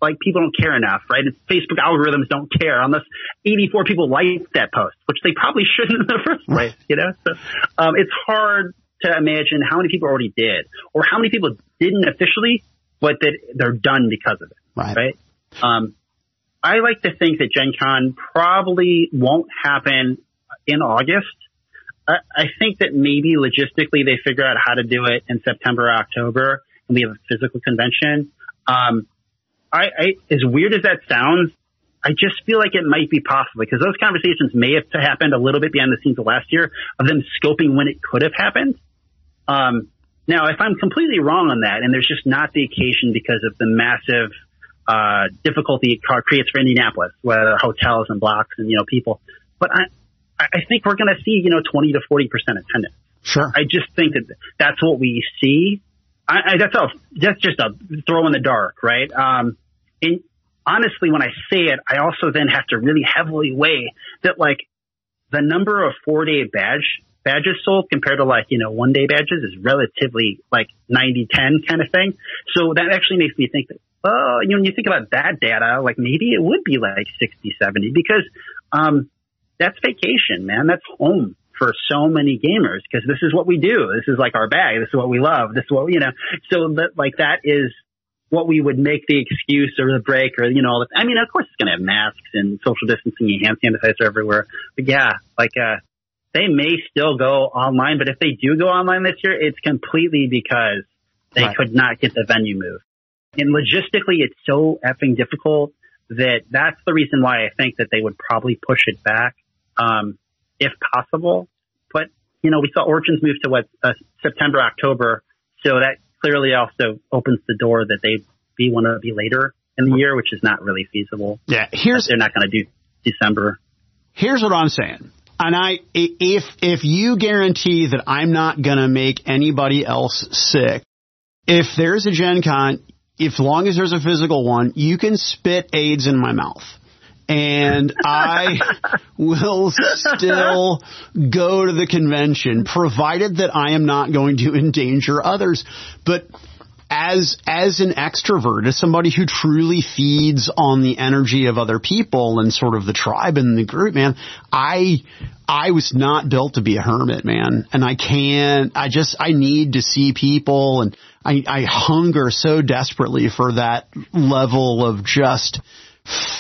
like, people don't care enough, right? And Facebook algorithms don't care unless 84 people like that post, which they probably shouldn't in the first place, you know? So, it's hard to imagine how many people already did, or how many people didn't officially, but that they're done because of it, right? I like to think that Gen Con probably won't happen in August. I think that maybe logistically they figure out how to do it in September or October, and we have a physical convention. As weird as that sounds, I just feel like it might be possible, because those conversations may have happened a little bit behind the scenes of last year of them scoping when it could have happened. Now, if I'm completely wrong on that, and there's just not the occasion because of the massive difficulty it creates for Indianapolis, whether hotels and blocks and, you know, people. But I think we're going to see, you know, 20 to 40% attendance. Sure. I just think that that's what we see. That's just a throw in the dark, right? And honestly, when I say it, I also then have to really heavily weigh that, like, the number of 4-day badges sold compared to, like, you know, 1-day badges is relatively like 90-10 kind of thing. So that actually makes me think that, oh, you know, when you think about that data, like, maybe it would be like 60-70, because that's vacation, man. That's home for so many gamers, because this is what we do. This is like our bag. This is what we love. This is what, you know, so that, like, that is what we would make the excuse or the break, or, you know, I mean, of course it's going to have masks and social distancing and hand sanitizer everywhere. But yeah, like, they may still go online, but if they do go online this year, it's completely because they could not get the venue moved. And logistically, it's so effing difficult that's the reason why I think that they would probably push it back, if possible. But, you know, we saw Origins move to September, October. So that clearly also opens the door that they want to be later in the year, which is not really feasible. Yeah. They're not going to do December. Here's what I'm saying. And if you guarantee that I'm not going to make anybody else sick, if there's a Gen Con, as long as there's a physical one, you can spit AIDS in my mouth. And I will still go to the convention, provided that I am not going to endanger others. But as an extrovert, as somebody who truly feeds on the energy of other people and sort of the tribe and the group, man, I was not built to be a hermit, man. And I need to see people, and I hunger so desperately for that level of just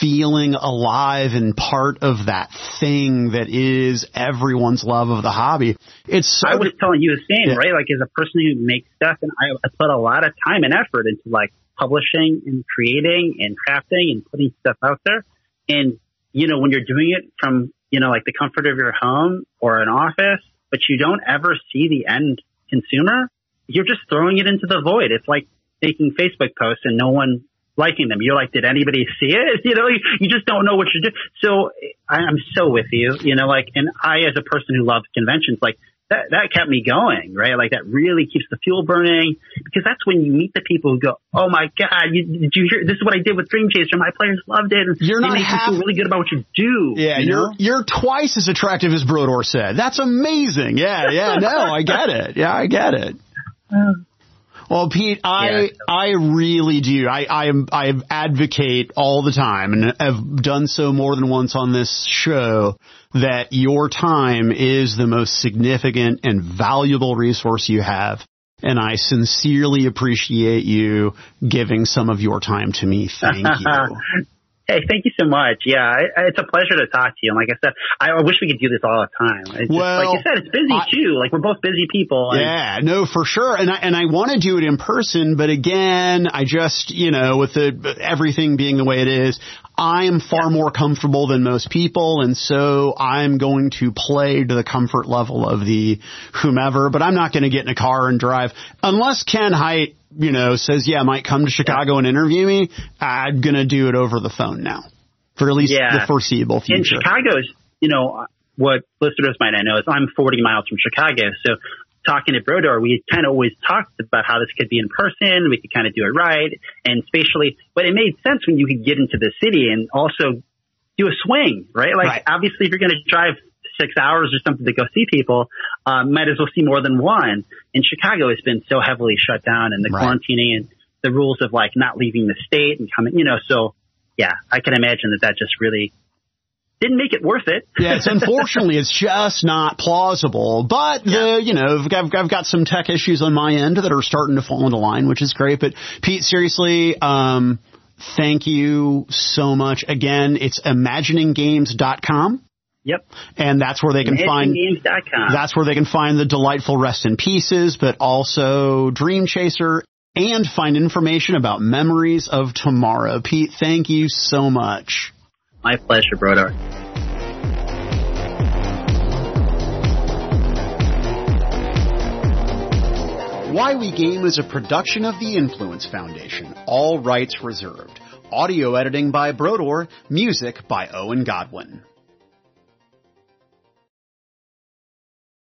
feeling alive and part of that thing that is everyone's love of the hobby. I was telling you the same, right? Like, as a person who makes stuff, and I put a lot of time and effort into, like, publishing and creating and crafting and putting stuff out there. And, you know, when you're doing it from, you know, like, the comfort of your home or an office, but you don't ever see the end consumer, you're just throwing it into the void. It's like making Facebook posts and no one liking them. You're like, did anybody see it? You know, you just don't know what you're doing. So I'm so with you, you know, like, and I, as a person who loves conventions, like, that kept me going, right? Like, that really keeps the fuel burning, because that's when you meet the people who go, oh my God, did you hear, this is what I did with Dream Chaser. My players loved it. And you're not you feel really good about what you do. Yeah. You're twice as attractive as Brodor said. That's amazing. Yeah. No, I get it. Yeah, I get it. Well, Pete, I really do. I advocate all the time, and have done so more than once on this show, that your time is the most significant and valuable resource you have. And I sincerely appreciate you giving some of your time to me. Thank you. Hey, thank you so much. Yeah, it's a pleasure to talk to you. And like I said, I wish we could do this all the time. It's just, like you said, it's busy too. Like we're both busy people. Yeah, no, for sure. And I want to do it in person, but again, I just, with everything being the way it is, I am far more comfortable than most people, and so I'm going to play to the comfort level of the whomever, but I'm not going to get in a car and drive. Unless Ken Hite, says, yeah, might come to Chicago and interview me, I'm going to do it over the phone now, for at least the foreseeable future. In Chicago's, what listeners might not know is I'm 40 miles from Chicago, so talking to Brodor, we kind of always talked about how this could be in person. We could kind of do it right and spatially, but it made sense when you could get into the city and also do a swing, right? Like obviously if you're going to drive 6 hours or something to go see people, might as well see more than one. In Chicago, it's been so heavily shut down and the quarantining and the rules of like not leaving the state and coming, so yeah, I can imagine that just really didn't make it worth it. Yeah, unfortunately, it's just not plausible. But, I've got some tech issues on my end that are starting to fall into line, which is great. But, Pete, seriously, thank you so much. Again, it's imagininggames.com. Yep. And that's where they can find the delightful Rest in Pieces, but also Dream Chaser, and find information about Memories of Tomorrow. Pete, thank you so much. My pleasure, Brodor. Why We Game is a production of the Influence Foundation. All rights reserved. Audio editing by Brodor. Music by Owen Godwin.